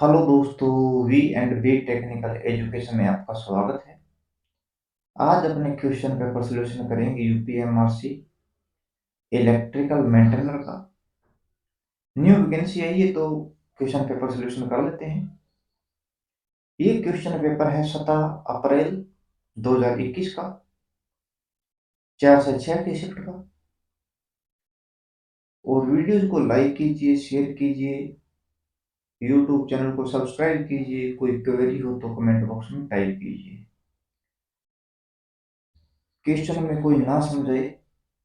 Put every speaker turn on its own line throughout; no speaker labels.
Hello दोस्तों, V and B technical education में आपका स्वागत है। आज अपने क्वेश्चन पेपर सॉल्यूशन करेंगे यूपीएमआरसी इलेक्ट्रिकल मेंटेनर का। न्यू वैकेंसी आई है तो क्वेश्चन पेपर सॉल्यूशन कर लेते हैं। ये क्वेश्चन पेपर है 17 अप्रैल 2021 का, 4 से 6 की शिफ्ट का। और वीडियोज को लाइक कीजिए, शेयर कीजिए, यूट्यूब चैनल को सब्सक्राइब कीजिए। कोई क्वेरी हो तो कमेंट बॉक्स में टाइप कीजिए। क्वेश्चन में कोई ना समझे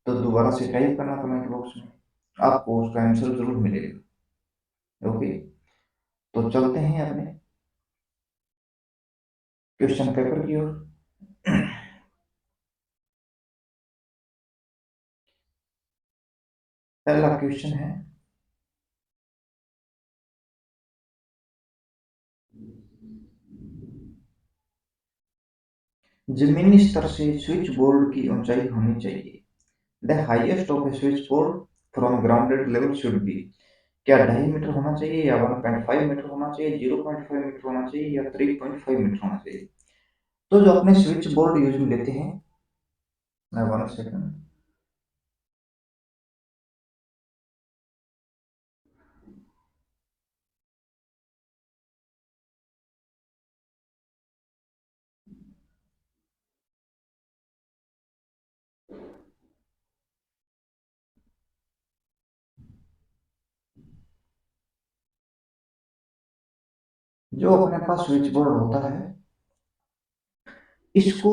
तो दोबारा से टाइप करना कमेंट बॉक्स में, आपको उसका आंसर जरूर मिलेगा। ओके, तो चलते हैं अपने क्वेश्चन पेपर की ओर। पहला क्वेश्चन है, जमीनी स्तर से स्विच बोर्ड की ऊंचाई होनी चाहिए। The highest of A switch board from grounded level should be. क्या 2.5 मीटर होना चाहिए, या 1.5 मीटर होना चाहिए, 0.5 मीटर होना चाहिए, या 3.5 मीटर होना चाहिए? तो जो अपने स्विच बोर्ड यूज में लेते हैं, मैं 1 सेकंड, जो अपने पास स्विच बोर्ड होता है, इसको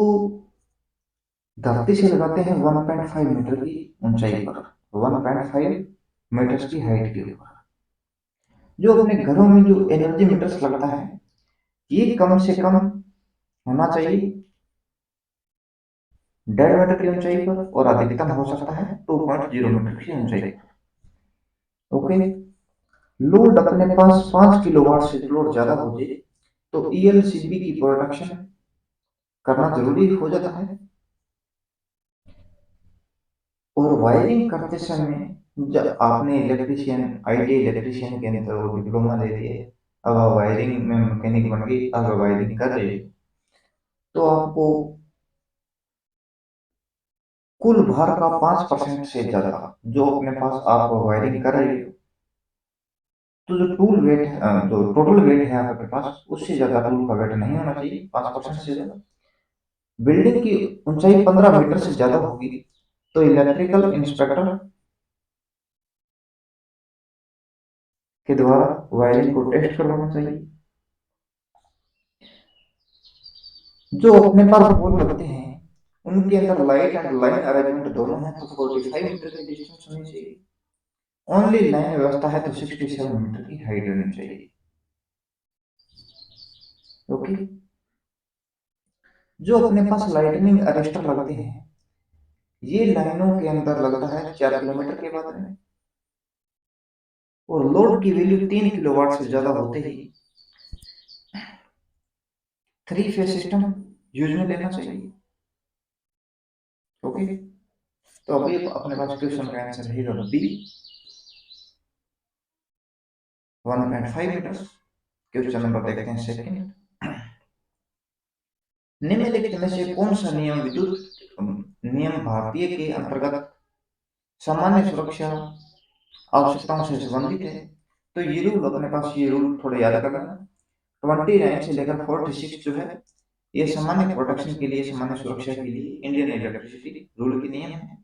धरती से लगाते हैं 1.5 मीटर की ऊंचाई पर, 1.5 मीटर की हाइट के ऊपर। जो अपने घरों में जो एनर्जी मीटर्स लगता है, ये कम से कम होना चाहिए 1.5 मीटर की ऊंचाई पर, और अधिकतम हो सकता है 2.0 मीटर की ऊंचाई पर। ओके। लोड अपने पास 5 किलोवाट से लोड ज्यादा हो जाए तो ईएलसीबी की प्रोडक्शन करना जरूरी हो जाता है। और वायरिंग करते समय, जब आपने इलेक्ट्रिशियन, आईटी इलेक्ट्रिशियन के अंदर वो डिप्लोमा ले लिए, अब आप वायरिंग में मैकेनिक बन गई, अब वायरिंग कर रहे हो, तो आपको कुल भार का 5% से ज्यादा जो अपने पास आप वायरिंग कर रहे हो, तो जो टूल वेट है, जो टोटल वेट है आपके पास, उससे ज्यादा टूल का वेट नहीं होना चाहिए, 5% से ज्यादा। बिल्डिंग की ऊंचाई 15 मीटर से ज्यादा होगी तो इलेक्ट्रिकल इंस्पेक्टर के द्वारा वायरिंग को टेस्ट करवाना चाहिए। जो अपने पास पोल लगते हैं, उनके अंदर लाइट एंड लाइन अरेंजमेंट दोनों है तो 45 मीटर की डिस्टेंस होनी चाहिए। ओनली लाइन व्यवस्था है तो 67 मीटर की हाइट होनी चाहिए। ओके। जो अपने पास लाइटनिंग अरेस्टर लगते हैं, ये लाइनों के अंदर लगता है 4 किलोमीटर के बाद में, और लोड की वैल्यू 3 किलोवाट से ज्यादा होते ही 3 फेज सिस्टम यूज में लेना चाहिए। ओके। तो अभी अपने पास क्वेश्चन का आंसर रहेगा बी, 1.5 मीटर। क्वेश्चन नंबर देखते हैं सेकंड। निम्नलिखित में से कौन सा नियम विद्युत नियम भारतीय के अंतर्गत सामान्य सुरक्षा आवश्यकताओं से संबंधित है? तो ये रूल अपने पास, ये रूल थोड़ा याद कर लेना। 29 से लेकर 46 जो है, ये सामान्य प्रोटेक्शन के लिए, सामान्य सुरक्षा के लिए इंडियन इलेक्ट्रिसिटी रूल के नियम है।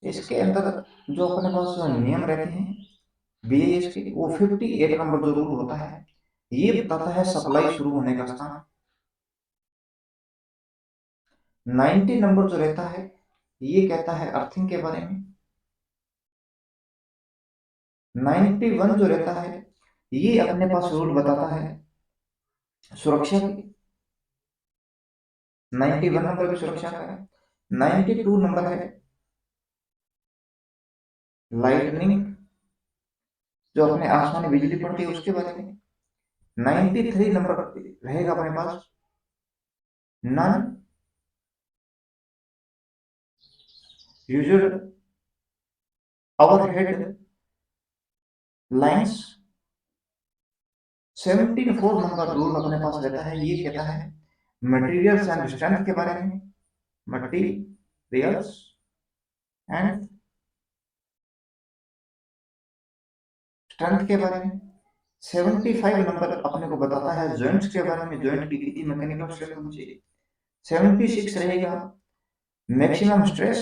इसके अंदर जो अपने पास नियम रहते हैं बीएएस के, वो 58 नंबर जो रूल होता है, ये बताता है सप्लाई शुरू होने का स्थान। 90 नंबर जो रहता है, ये कहता है अर्थिंग के बारे में। 91 जो रहता है, ये अपने पास रूल बताता है सुरक्षा की। 91 नंबर भी सुरक्षा का है। 92 नंबर है लाइटनिंग, जो अपने आसमानी बिजली पड़ती है उसके बारे में। 93 नंबर रहेगा अपने पास non used overhead lines 74 number rule अपने पास रहता है। ये कहता है मटेरियल्स एंड स्ट्रेंथ के बारे में, मटेरियल्स एंड स्ट्रेंथ के बारे में। 75 नंबर अपने को बताता है जॉइंट्स के बारे में, जॉइंट की कितनी मैकेनिकल स्ट्रेंथ होनी चाहिए। 76 रहेगा मैक्सिमम स्ट्रेस,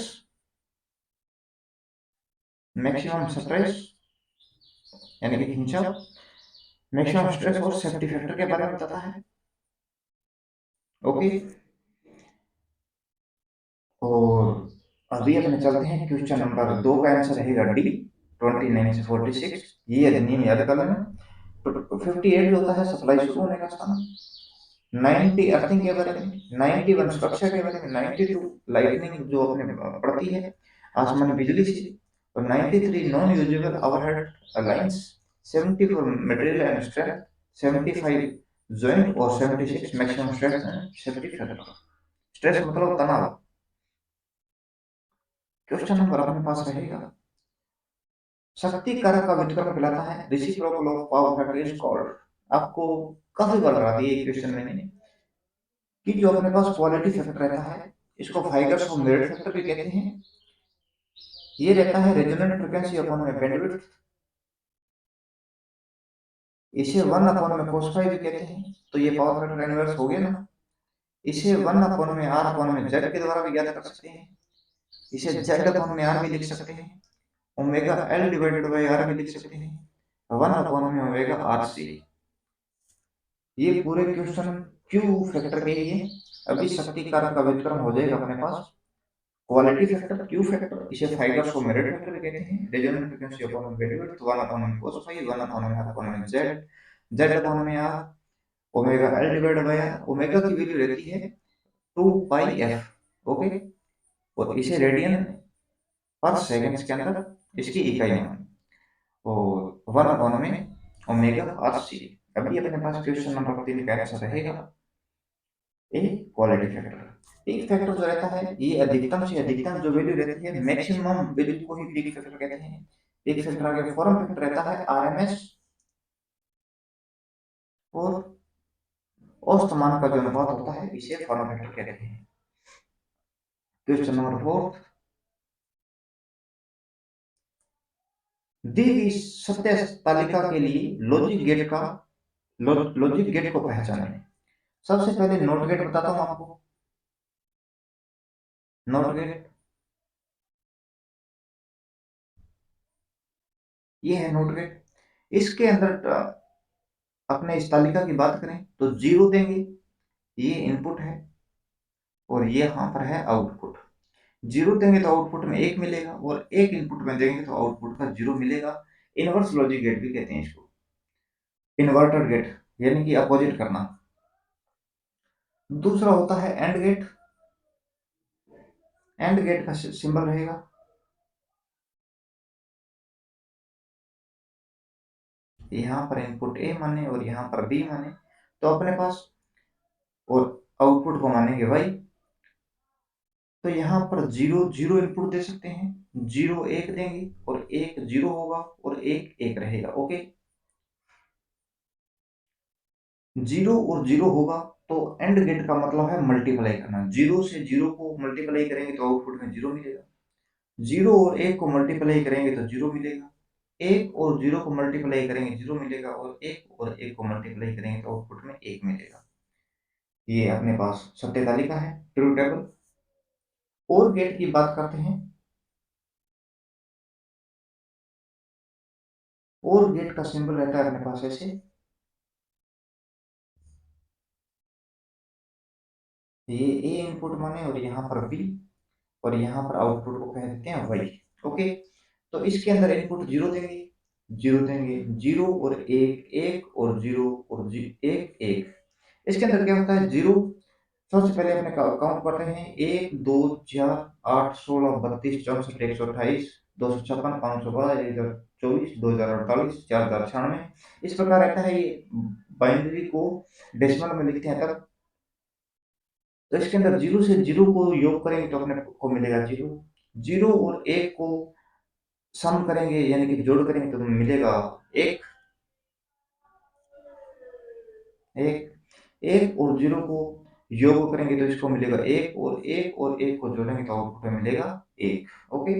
मैक्सिमम स्ट्रेस यानी कि खिंचाव, मैक्सिमम स्ट्रेस और सेफ्टी फैक्टर के बारे में बताता है। ओके, और अभी अपने चलते हैं क्वेश्चन नंबर 2 का आंसर रहेगा डी, 29 से 46। ये अधिनियम याद कर लेना। 58 जो होता है सप्लाई शुरू होने का स्थान, 90 अर्थिंग के बारे में, 91 सुरक्षा के बारे में, 92 लाइटनिंग जो अपने पड़ती है आसमानी बिजली से, और 93 non usable overhead alliance, 74 material and strength, 75 joint और 76 maximum stress and safety factor. Stress मतलब तनाव। क्वेश्चन नंबर अपने पास रहेगा शक्ति कारक का व्युत्क्रम कहलाता है reciprocal of power factor is called. आपको काफी बार करा दिया ये क्वेश्चन मैंने कि जो अपने पास क्वालिटी फैक्टर रहता है इसको फाइगर्स ऑफ मेरिट फैक्टर भी कहते हैं। ये रहता है रेजोनेंट फ्रीक्वेंसी अपॉन में बैंडविड्थ, इसे 1 अपॉन में cos फाई भी कहते हैं। तो ये पावर फैक्टर इनवर्स हो गया ना। इसे 1 अपॉन में r अपॉन में z के द्वारा भी ज्ञात कर सकते हैं। इसे z अपॉन में r भी लिख सकते हैं। Omega l divided by r भी लिख सकते हैं। 1 अपॉन में ओमेगा r c। ये पूरे क्वेश्चन क्यू फैक्टर के लिए अभी शक्ति कारक का व्युत्क्रम हो जाएगा अपने पास। क्वालिटी फैक्टर क्यू फैक्टर, इसे फाइगर्स ऑफ मेरिट फैक्टर भी कहते हैं। रेजोनेंट फ्रीक्वेंसी अपॉन में बैंडविड्थ, 1 अपॉन में cos फाई, 1 अपॉन में r अपॉन में z, z अपॉन में r, omega l divided by r। Omega की वैल्यू रहती है 2 पाई f। ओके, और इसे रेडियन पर सेकंड के अंदर इसकी इकाई मान, और 1 अपॉन में ओमेगा आर सी। अभी अपने पास क्वेश्चन नंबर 3 का आंसर रहेगा ए, क्वालिटी फैक्टर। पीक फैक्टर जो रहता है ये अधिकतम से अधिकतम जो वैल्यू रहती है मैक्सिमम वैल्यू को ही पीक फैक्टर कहते हैं। पीक फैक्टर आगे फॉर्म फैक्टर रहता है आरएमएस और औसत मान का जो अनुपात होता है इसे फॉर्म फैक्टर कहते हैं। क्वेश्चन नंबर 4, दी गई सत्य तालिका के लिए लॉजिक गेट का लॉजिक गेट को पहचानें। सबसे पहले नोट गेट बताता हूं आपको। नोट गेट, ये है नोट गेट। इसके अंदर अपने इस तालिका की बात करें तो 0 देंगे, ये इनपुट है, और ये यहाँ पर है आउटपुट। 0 देंगे तो आउटपुट में 1 मिलेगा, और 1 इनपुट में देंगे तो आउटपुट का 0 मिलेगा। इनवर्स लॉजिक गेट भी कहते हैं इसको, इन्वर्टर गेट यानी कि अपोजिट करना। दूसरा होता है एंड गेट। एंड गेट का सिंबल रहेगा यहाँ पर इनपुट ए माने और यहाँ पर बी माने, तो अपने पास, और आउटपुट को मानेंगे वाई। तो यहाँ पर 0 0 इनपुट दे सकते हैं, 0 1 देंगे, और 1 0 होगा, और 1 1 रहेगा। ओके, 0 और 0 होगा तो एंड गेट का मतलब है मल्टीप्लाई करना। 0 से 0 को मल्टीप्लाई करेंगे तो आउटपुट में 0 मिलेगा। 0 और 1 को मल्टीप्लाई करेंगे तो 0 मिलेगा। 1 और 0 को मल्टीप्लाई करेंगे 0 मिलेगा, और 1 और 1 को मल्टीप्लाई करेंगे तो आउटपुट में 1 मिलेगा। ये अपने पास सत्य तालिका है, ट्रुथ टेबल। और गेट की बात करते हैं। और गेट का सिंबल रहता है अपने पास ऐसे, ये ए इनपुट माने और यहाँ पर बी, और यहाँ पर आउटपुट को कह देते हैं वाई। ओके, तो इसके अंदर इनपुट 0 देंगे, 0 देंगे, 0 और 1 1 और 0 और 1 1। इसके अंदर क्या होता है 0। सबसे पहले अपने काउंट करते हैं 1 2 4 8 16 32 64 128 256 512 1024 2048 4096। इस प्रकार रहता है। ये बाइनरी को डेसिमल में लिखते हैं तब। तो इसके अंदर 0 से 0 को योग करेंगे तो अपने को मिलेगा 0। 0 और 1 को सम करेंगे यानी कि जोड़ करेंगे तो मिलेगा एक एक एक और जीरो को योग करेंगे तो इसको मिलेगा एक, और एक को जोड़ेंगे तो आउटपुट में मिलेगा एक। ओके,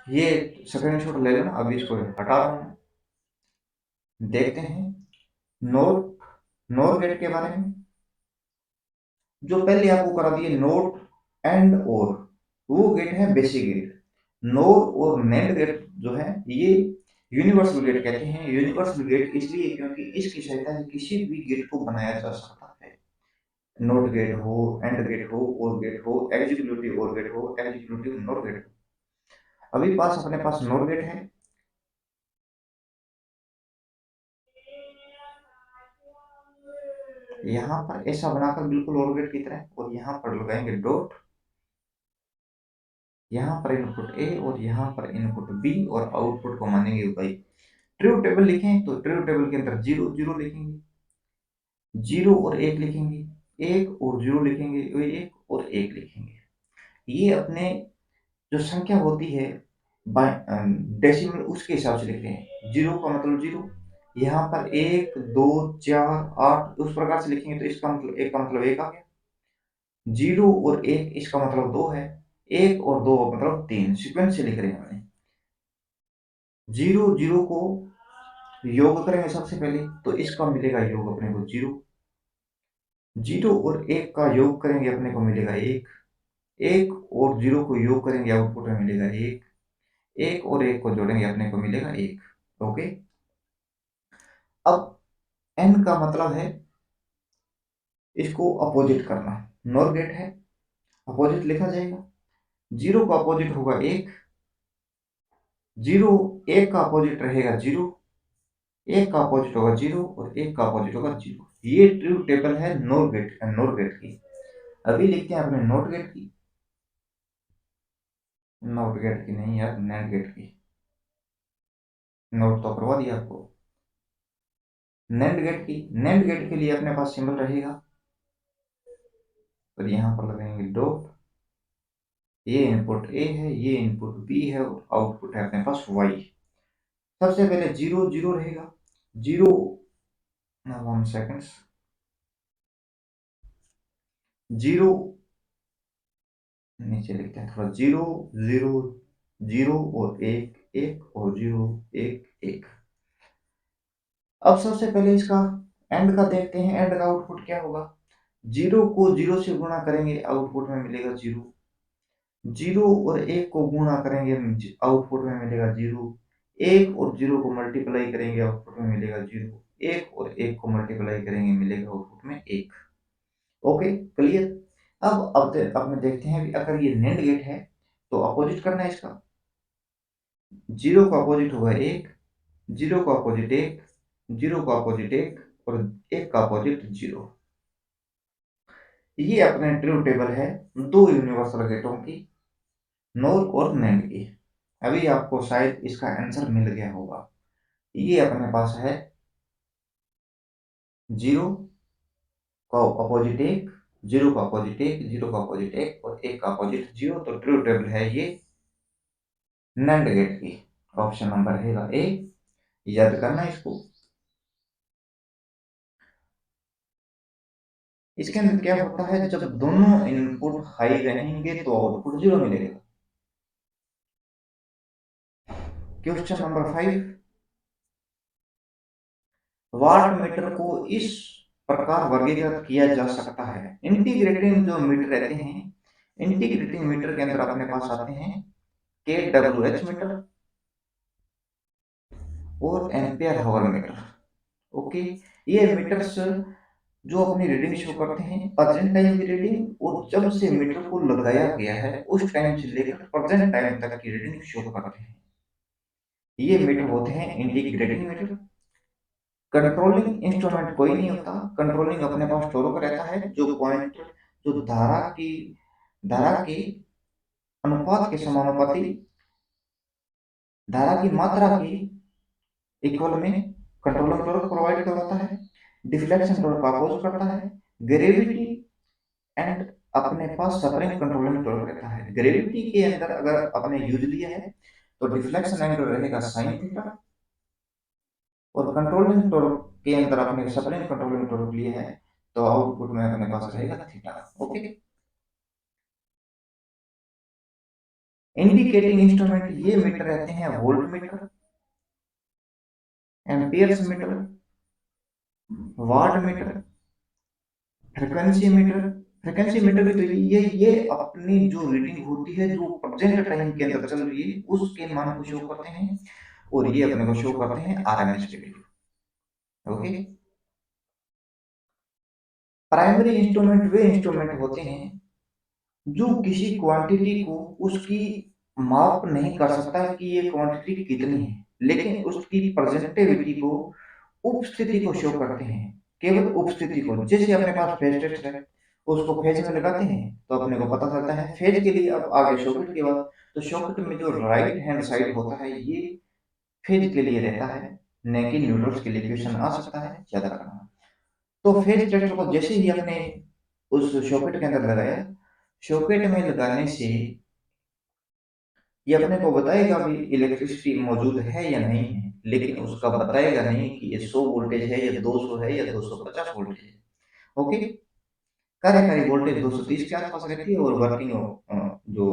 ये स्क्रीनशॉट ले लेना, अभी इसको हटा रहा हूँ। देखते हैं नोट नोर गेट के बारे में। जो पहले आपको करा दिए नोट एंड और, वो गेट है बेसिक गेट। नोर और नैंड गेट जो है ये यूनिवर्सल गेट कहते हैं। यूनिवर्सल गेट इसलिए क्योंकि इसकी सहायता से किसी भी गेट को बनाया जा सकता है। नोट गेट हो, एंड गेट हो, और गेट हो, एग्जीक्यूटिव और गेट हो, एग्जीक्यूटिव नोर गेट हो। अभी पास अपने पास नोर गेट है। यहाँ पर ऐसा बनाकर बिल्कुल और गेट की तरह, और यहाँ पर लगाएंगे डॉट। यहाँ पर इनपुट ए और यहाँ पर इनपुट बी, और आउटपुट को मानेंगे भाई ट्रू टेबल। लिखें तो ट्रू टेबल के अंदर जीरो जीरो लिखेंगे, जीरो और एक लिखेंगे, एक और जीरो लिखेंगे, एक और एक लिखेंगे। ये अपने जो संख्या होती है डेसिमल, उसके हिसाब से लिख रहे हैं। जीरो का मतलब जीरो, यहाँ पर एक दो चार आठ उस प्रकार से लिखेंगे तो इसका मतलब एक का मतलब एक आ गया। जीरो और एक इसका मतलब दो है, एक और दो मतलब तीन। सीक्वेंस से लिख रहे हैं हमने। जीरो जीरो को योग करेंगे सबसे पहले तो इसका मिलेगा योग अपने को जीरो। जीरो और एक का योग करेंगे अपने को मिलेगा एक। एक और जीरो को योग करेंगे आउटपुट में मिलेगा एक। एक और एक को जोड़ेंगे अपने को मिलेगा एक। ओके, अब एन का मतलब है इसको अपोजिट करना। नॉर गेट है, अपोजिट लिखा जाएगा। जीरो का अपोजिट होगा एक, जीरो एक का अपोजिट रहेगा जीरो, एक का अपोजिट होगा जीरो, और एक का अपोजिट होगा जीरो। ये ट्रू टेबल है नोर गेट की। अभी लिखते हैं अपने नोट गेट की, नोट गेट की नहीं यार, नैंड गेट की। नोट तो करवा दिया आपको। नैंड गेट की, नैंड गेट के लिए अपने पास सिंबल रहेगा, और यहाँ पर लगाएंगे डॉट। ये इनपुट ए है, ये इनपुट बी है, और आउटपुट है अपने पास वाई। सबसे पहले जीरो जीरो रहेगा, जीरो 1 सेकेंड, जीरो नीचे लिखते हैं थोड़ा, जीरो जीरो जीरो और एक, एक और जीरो, एक एक। अब सबसे पहले इसका एंड का देखते हैं, एंड का आउटपुट क्या होगा। जीरो को जीरो से गुणा करेंगे आउटपुट में मिलेगा जीरो। जीरो और एक को गुणा करेंगे आउटपुट में मिलेगा जीरो। एक और जीरो को मल्टीप्लाई करेंगे आउटपुट में मिलेगा जीरो। एक और एक को मल्टीप्लाई करेंगे मिलेगा आउटपुट में एक। Okay, clear. अब देखते हैं अगर ये नेंड गेट है तो अपोजिट करना है इसका। जीरो का अपोजिट होगा एक, जीरो का अपोजिट एक, जीरो का अपोजिट एक, और एक का अपोजिट जीरो। ये अपने ट्रू टेबल है दो यूनिवर्सल गेटों की, नोर और नैंड की। अभी आपको शायद इसका आंसर मिल गया होगा। ये अपने पास है जीरो का अपोजिट एक, जीरो का अपोजिट एक, जीरो का अपोजिट एक, और एक का अपोजिट जीरो। तो ट्रू टेबल है ये नैंड गेट की। ऑप्शन नंबर रहेगा ए, याद करना इसको। इसके अंदर क्या होता है, जब दोनों इनपुट हाई रहेंगे तो आउटपुट जीरो मिलेगा। क्वेश्चन नंबर 5, वाट मीटर को इस प्रकार वर्गीकृत किया जा सकता है। इंटीग्रेटिंग जो मीटर रहते हैं, इंटीग्रेटिंग मीटर के अंदर अपने पास आते हैं के डब्ल्यू एच मीटर और एम्पियर हावर मीटर। ओके, ये मीटर्स जो अपनी रीडिंग शो करते हैं प्रेजेंट टाइम की रीडिंग, और जब से मीटर को लगाया गया है उस टाइम से लेकर प्रेजेंट टाइम तक की रीडिंग शो करते हैं। ये मीटर होते हैं इंटीग्रेटिंग मीटर। कंट्रोलिंग इंस्ट्रूमेंट कोई नहीं होता, कंट्रोलिंग अपने पास टोरक रहता है, जो पॉइंट जो धारा की अनुपात के समानुपाती, धारा की मात्रा की इक्वल में कंट्रोलिंग टोरक प्रोवाइड करता है। डिफ्लेक्शन टोरक अपोज करता है। ग्रेविटी एंड अपने पास स्प्रिंग कंट्रोलिंग टोरक रहता है। ग्रेविटी के अंदर अगर अपने यूज लिया है तो डिफ्लेक्शन एंगल रहेगा साइन थीटा, और कंट्रोलिंग टॉर्क के अंदर आपने सप्लाइन कंट्रोलिंग टॉर्क लिया है, तो आउटपुट में अपने पास रहेगा थीटा। ओके। इंडिकेटिंग इंस्ट्रूमेंट ये मीटर रहते हैं volt meter, amperes meter, watt meter, frequency meter. Frequency meter भी तो ये अपनी जो रीडिंग होती है जो प्रेजेंट टाइम के अंदर चल रही है उसके मान को शो करते हैं, और ये अपने को शो करते हैं RMS value. Okay. Primary instrument वे इंस्ट्रूमेंट होते हैं जो किसी क्वांटिटी को उसकी माप नहीं कर सकता कि ये क्वांटिटी कितनी है, लेकिन उसकी प्रेजेंटेबिलिटी को, उपस्थिति को शो करते हैं, केवल उपस्थिति को। जैसे अपने पास फेज टेस्ट है, उसको फेज में लगाते हैं तो अपने को पता चलता है फेज के लिए। अब आगे शॉकेट की बात, तो शॉकेट में जो राइट हैंड साइड होता है ये फेज के लिए रहता है, न कि न्यूट्रल्स के लिए। क्वेश्चन आ सकता है, याद रखना। तो फेज टेस्ट को जैसे ही अपने उस शॉकेट के अंदर लगाया, शॉकेट में लगाने से ये अपने को बताएगा भी इलेक्ट्रिसिटी मौजूद है या नहीं है, लेकिन उसका बताएगा नहीं कि ये 100 वोल्टेज है या 200 है या 250 वोल्टेज है। ओके। कार्यकारी वोल्टेज 230 के आसपास रहती है, और वर्किंग जो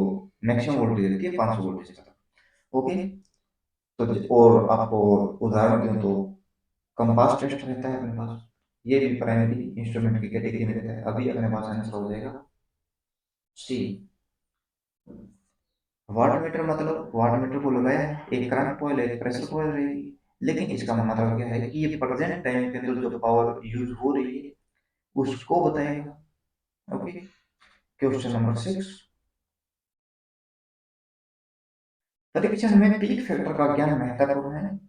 मैक्सिमम वोल्टेज रहती है 500 वोल्टेज तक। ओके। तो और आपको उदाहरण दूं तो कंपास टेस्ट रहता है अपने पास, ये भी प्राइमरी इंस्ट्रूमेंट की कैटेगरी में रहता है। अभी अपने पास आंसर हो जाएगा सी। वाट मीटर, मतलब वाट मीटर को लगाया है, एक करंट कॉइल है, एक प्रेशर कॉइल रहेगी, लेकिन इसका मतलब क्या है कि ये प्रेजेंट टाइम के अंदर जो पावर यूज हो रही है उसको बताएगा। ओके। क्वेश्चन नंबर 6, परीक्षण में पीक फैक्टर का ज्ञान महत्वपूर्ण है।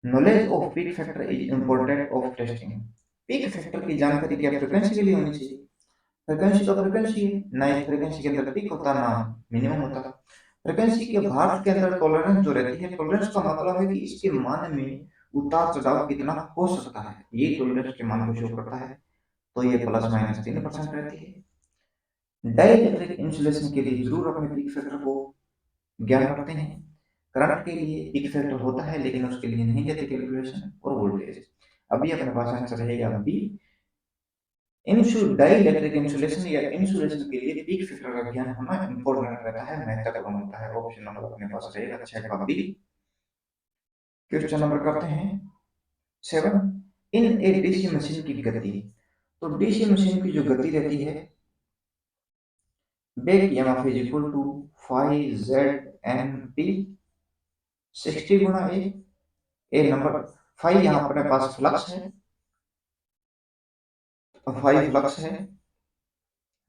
Knowledge off peak factor is important of testing. Peak factor की जानकारी क्या फ्रीक्वेंसी के लिए होनी चाहिए? फ्रीक्वेंसी तो फ्रीक्वेंसी है ना, इस फ्रीक्वेंसी के अंदर पीक होता ना मिनिमम होता। फ्रीक्वेंसी के भाग के अंदर टॉलरेंस जो रहती है, टॉलरेंस का मतलब है कि इसके मान में उतार चढ़ाव कितना हो सकता है, ये टॉलरेंस के मान को शो करता है। तो ये ±3% रहती है। डाइइलेक्ट्रिक इंसुलेशन के लिए जरूर अपने पीक फैक्टर को ज्ञान रखते हैं। करंट के लिए पीक फैक्टर होता है, लेकिन उसके लिए नहीं देते कैलकुलेशन। और वोल्टेज, अभी अपने पास आंसर रहेगा बी। डाइइलेक्ट्रिक इंसुलेशन या इंसुलेशन के लिए पीक फैक्टर का ज्ञान होना इंपॉर्टेंट रहता है, महत्वपूर्ण होता है। ऑप्शन नंबर अपने पास रहेगा 6 का बी। क्वेश्चन नंबर करते हैं 7, इन ए डीसी मशीन की गति। तो डीसी मशीन की जो गति रहती है, back EMF is equal to 5 ZNP 60 गुणा ए। ए नंबर 5 यहाँ अपने पास फ्लक्स है, 5 फ्लक्स है।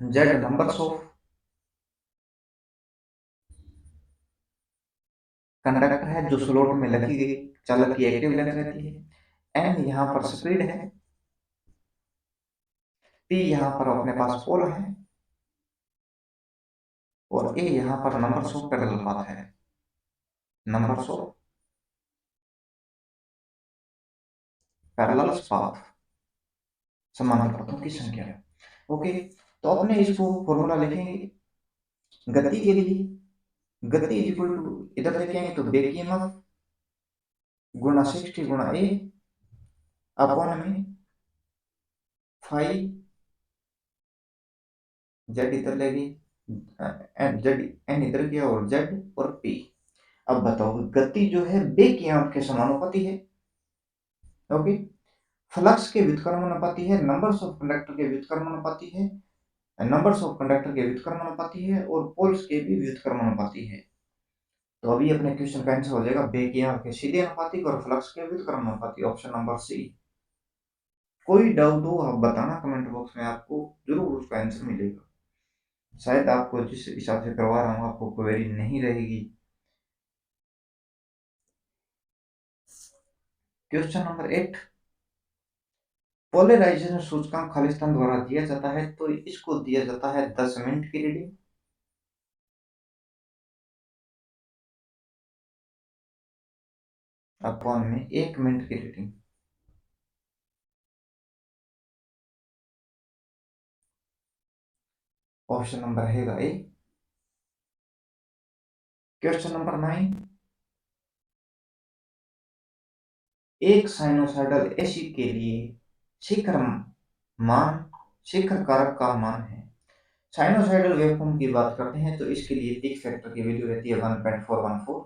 जेड नंबर्स ऑफ कंडक्टर है जो स्लॉट में लगी गई चालक की एक्टिव लेंथ रहती है। एन यहाँ पर स्पीड है, पी यहाँ पर अपने पास पोल है, और ए यहाँ पर नंबर्स ऑफ पैरेलल पाथ है। नंबर्स ऑफ पैरेलल पाथ, समांतर पथों की संख्या। ओके। तो अपने इसको फॉर्मूला लिखेंगे गति के लिए। गति इज इक्वल टू, इधर देखेंगे तो बेक ईएमएफ गुणा 60 गुणा ए अपॉन में 5 जेड इधर लेगी, एन जेड एन इधर गया, और जेड और पी। अब बताओ गति जो है बेक ईएमएफ के समानुपाती है। ओके। फ्लक्स के व्युत्क्रमानुपाती है, नंबर्स ऑफ कंडक्टर के व्युत्क्रमानुपाती है, नंबर्स ऑफ कंडक्टर के व्युत्क्रमानुपाती है, और पोल्स के भी व्युत्क्रमानुपाती है। तो अभी अपने क्वेश्चन का आंसर हो जाएगा बेक ईएमएफ के सीधे अनुपातिक और फ्लक्स के व्युत्क्रमानुपाती, ऑप्शन नंबर सी। कोई डाउट हो आप बताना कमेंट बॉक्स में, आपको जरूर उसका आंसर मिलेगा। शायद आपको जिस हिसाब से करवा रहा हूँ आपको क्वेरी नहीं रहेगी। क्वेश्चन नंबर 8, पोलराइजेशन सूचकांक खालिस्तान द्वारा दिया जाता है, तो इसको दिया जाता है 10 मिनट की रीडिंग, अपॉन में 1 मिनट की रीडिंग। ऑप्शन नंबर रहेगा ए। क्वेश्चन नंबर 9, एक साइनोसॉइडल एसी के लिए शिखर मान शिखर कारक का मान है। साइनोसॉइडल वेवफॉर्म की बात करते हैं तो इसके लिए पीक फैक्टर की वैल्यू रहती है 1.414।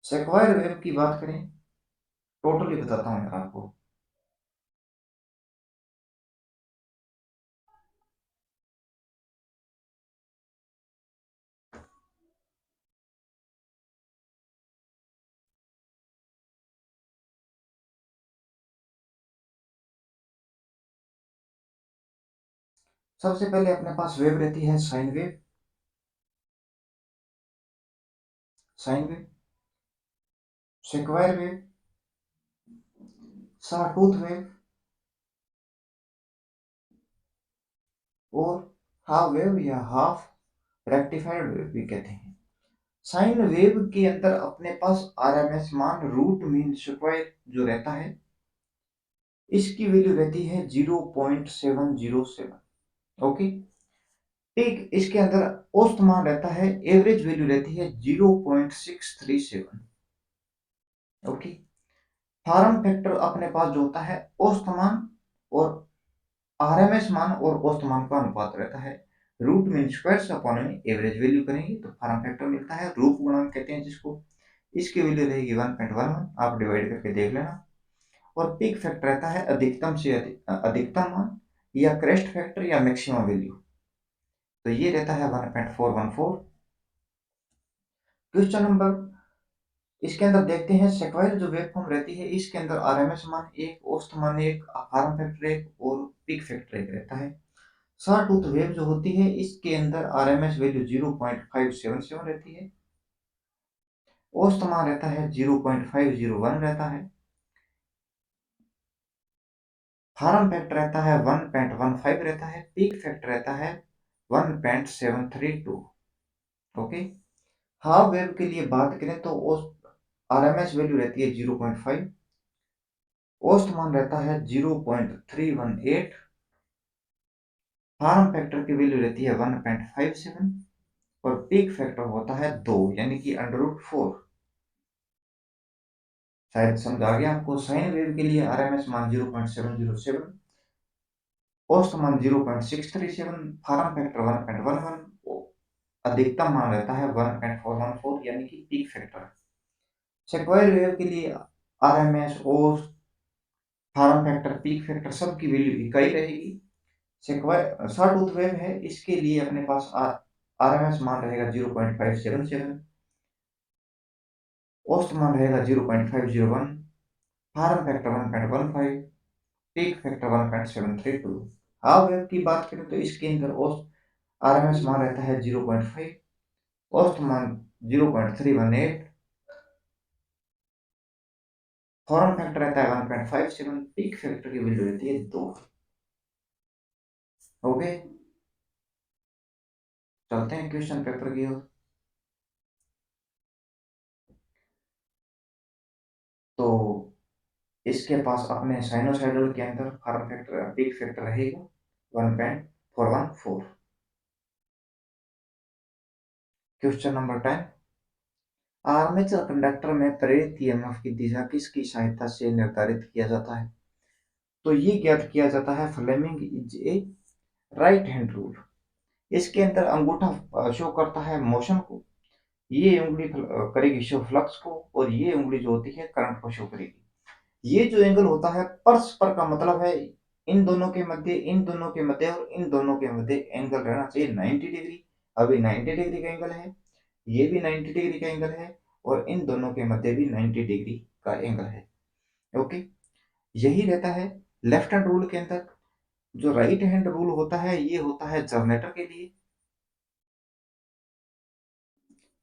सेक्वायर वेव की बात करें, टोटली बताता हूं मैं आपको। सबसे पहले अपने पास वेव रहती है sine wave, sine wave, square wave, sawtooth wave और हाफ वेव या हाफ रेक्टिफाइड वेव भी कहते हैं। साइन वेव के अंदर अपने पास आरएमएस मान रूट मीन स्क्वायर जो रहता है, इसकी वैल्यू रहती है 0.707। ओके। ठीक इसके अंदर औसत मान रहता है, एवरेज वैल्यू रहती है 0.637। ओके। फार्म फैक्टर अपने पास जो होता है औसत मान और आरएमएस मान और औसत मान का अनुपात रहता है। रूट मीन स्क्वायर से अपॉन में एवरेज वैल्यू करेंगे तो फार्म फैक्टर मिलता है, रूप गुणांक कहते हैं जिसको। इसकी वैल्यू रहेगी 1.11, आप डिवाइड करके देख लेना। और पीक फैक्टर रहता है अधिकतम से अधिकतम मान या क्रेस्ट फैक्टर या मैक्सिमम वैल्यू, तो ये रहता है 1.414। क्वेश्चन नंबर, इसके अंदर देखते हैं सेक्वायर जो वेव फॉर्म रहती है इसके अंदर आरएमएस मान एक, औसत मान एक, फार्म फैक्टर एक और पीक फैक्टर एक रहता है। सॉटूथ वेव जो होती है इसके अंदर आरएमएस वैल्यू 0.577 रहती है, औसत मान रहता है 0.501 रहता है, फार्म फैक्टर रहता है 1.15 रहता है, पीक फैक्टर रहता है 1.732। ओके। हाफ वेव के लिए बात करें तो आरएमएस वैल्यू रहती है 0.5, औसत मान रहता है 0.318, फार्म फैक्टर की वैल्यू रहती है 1.57 और पीक फैक्टर होता है 2 यानी कि √4। शायद समझ आ गया आपको। साइन वेव के लिए आरएमएस मान 0.707, औसत मान 0.637, फार्म फैक्टर 1.11, अधिकतम मान रहता है 1.414 यानी कि पीक फैक्टर। सेक्वायर वेव के लिए आरएमएस और फार्म फैक्टर पीक फैक्टर सबकी वैल्यू इकाई रहेगी। सेक्वायर सॉटूथ वेव है, इसके लिए अपने पास आरएमएस मान रहेगा 0.577, औसत मान रहेगा 0.501, form factor 1.15, peak factor 1.732। Half wave की बात करें तो इसके अंदर औसत आरएमएस मान रहता है 0.5, औसत मान 0.318, फॉर्म फैक्टर रहता है 1.57, पीक फैक्टर की वैल्यू रहती है 2। ओके, चलते हैं क्वेश्चन पेपर की ओर। तो इसके पास अपने साइनोसाइडल के अंदर फॉर्म फैक्टर पीक फैक्टर रहेगा 1.414। क्वेश्चन नंबर 10, आर्मेचर कंडक्टर में प्रेरित ईएमएफ की दिशा किसकी सहायता से निर्धारित किया जाता है? तो ये ज्ञात किया जाता है Fleming is a right hand rule. इसके अंदर अंगूठा शो करता है मोशन को, ये उंगली करेगी शो फ्लक्स को और ये उंगली जो होती है करंट को शो करेगी। ये जो एंगल होता है परस्पर का मतलब है इन दोनों के मध्य, इन दोनों के मध्य और इन दोनों के मध्य एंगल रहना चाहिए 90 डिग्री। अभी 90 डिग्री का एंगल है, ये भी 90 डिग्री का एंगल है और इन दोनों के मध्य भी 90 डिग्री का एंगल है। ओके। यही रहता है लेफ्ट हैंड रूल के अंदर। जो राइट हैंड रूल होता है ये होता है जनरेटर के लिए,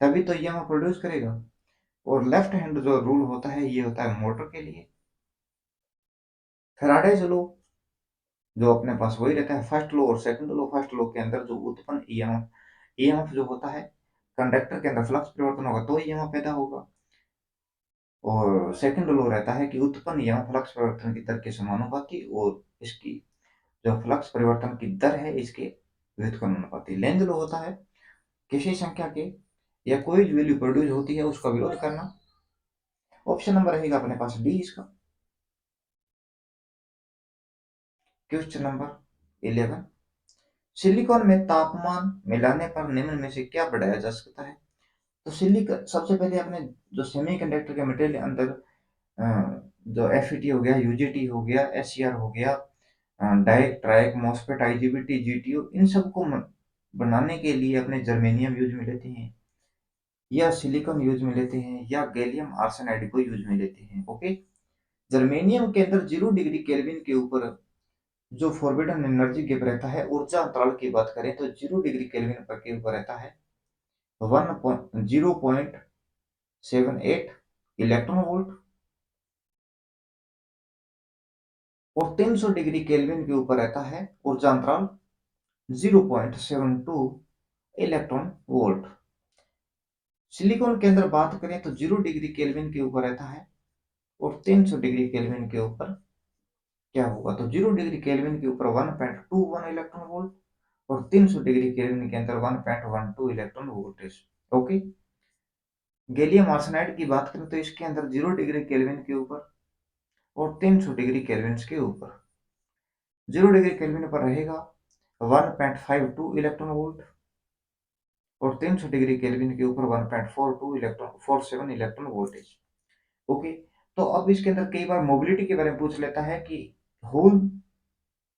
तभी तो ईएमएफ प्रोड्यूस करेगा। और लेफ्ट हैंड जो रूल होता है ये होता है मोटर के लिए। फैराडेज लॉ जो अपने पास वही रहता है फर्स्ट लॉ और सेकंड लॉ। फर्स्ट लॉ के अंदर जो उत्पन्न ईएमएफ, ईएमएफ जो होता है कंडक्टर के अंदर फ्लक्स परिवर्तन होगा तो ईएमएफ पैदा होगा। और सेकंड लॉ रहता है कि उत्पन्न ईएमएफ फ्लक्स परिवर्तन की दर के समानुपाती और इसकी जो फ्लक्स परिवर्तन की दर है इसके व्युत्क्रमानुपाती। लेंज लॉ होता है किसी संख्या के या कोई भी वैल्यू प्रोड्यूस होती है उसका विरोध करना। ऑप्शन नंबर रहेगा अपने पास डी इसका। क्वेश्चन नंबर 11, सिलिकॉन में तापमान मिलाने पर निम्न में से क्या बढ़ाया जा सकता है? तो सिलिकॉन सबसे पहले अपने जो सेमीकंडक्टर के मटेरियल अंदर जो एफईटी हो गया, यूजीटी हो गया, एससीआर हो गया, diac triac MOSFET IGBT GTO, इन सबको बनाने के लिए अपने जर्मेनियम यूज में लेते हैं, या सिलिकॉन यूज में लेते हैं, या गैलियम आर्सेनाइड को यूज में लेते हैं। ओके, जर्मेनियम के अंदर 0 डिग्री केल्विन के ऊपर जो फॉरबिडन एनर्जी गैप रहता है, ऊर्जा अंतराल की बात करें तो 0 डिग्री केल्विन पर के ऊपर रहता है 0.78 इलेक्ट्रॉन वोल्ट, और 300 डिग्री केल्विन के ऊपर रहता है ऊर्जा अंतराल 0.72 इलेक्ट्रॉन वोल्ट। सिलिकॉन के अंदर बात करें तो 0 डिग्री केल्विन के ऊपर रहता है, और 300 डिग्री केल्विन के ऊपर क्या होगा, तो 0 डिग्री केल्विन के ऊपर 1.21 इलेक्ट्रॉन वोल्ट, और 300 डिग्री केल्विन के अंदर 1.12 electron voltage. Okay, gallium arsenide की बात करें तो इसके अंदर 0 डिग्री केल्विन के ऊपर और 300 डिग्री केल्विन के ऊपर 0 डिग्री केल्विन पर रहेगा 1.52 इलेक्ट्रॉन वोल्ट, और 300 डिग्री केल्विन के ऊपर 1.47 इलेक्ट्रॉन वोल्टेज। ओके, तो अब इसके अंदर कई बार मोबिलिटी के बारे में पूछ लेता है कि होल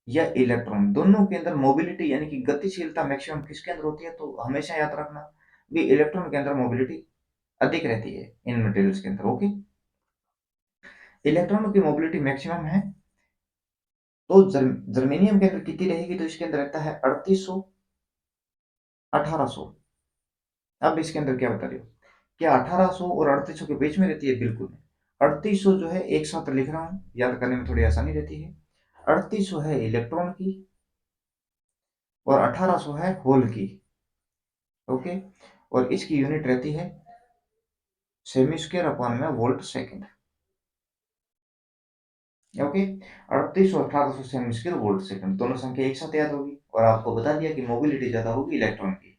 या इलेक्ट्रॉन दोनों के अंदर मोबिलिटी यानी कि गतिशीलता मैक्सिमम किसके अंदर होती है, तो हमेशा याद रखना भी इलेक्ट्रॉन के अंदर मोबिलिटी अधिक रहती है इन मटेरियल्स के अंदर। ओके, इलेक्ट्रॉनों की मोबिलिटी मैक्सिमम है, तो जर्मेनियम के अंदर कितनी रहेगी, तो इसके अंदर रहता है 3800 1800। अब इसके अंदर क्या बता रही हो, क्या 1800 और 3800 के बीच में रहती है? बिल्कुल नहीं। 3800 जो है एक साथ लिख रहा हूं, याद करने में थोड़ी आसानी रहती है। 3800 है इलेक्ट्रॉन की, और 1800 है होल की। ओके, और इसकी यूनिट रहती है सेमी स्क्वायर अपॉन में volt second. Okay, 3800 1800 semi square volt second, दोनों संख्या एक साथ याद होगी, और आपको बता दिया कि मोबिलिटी ज्यादा होगी इलेक्ट्रॉन की,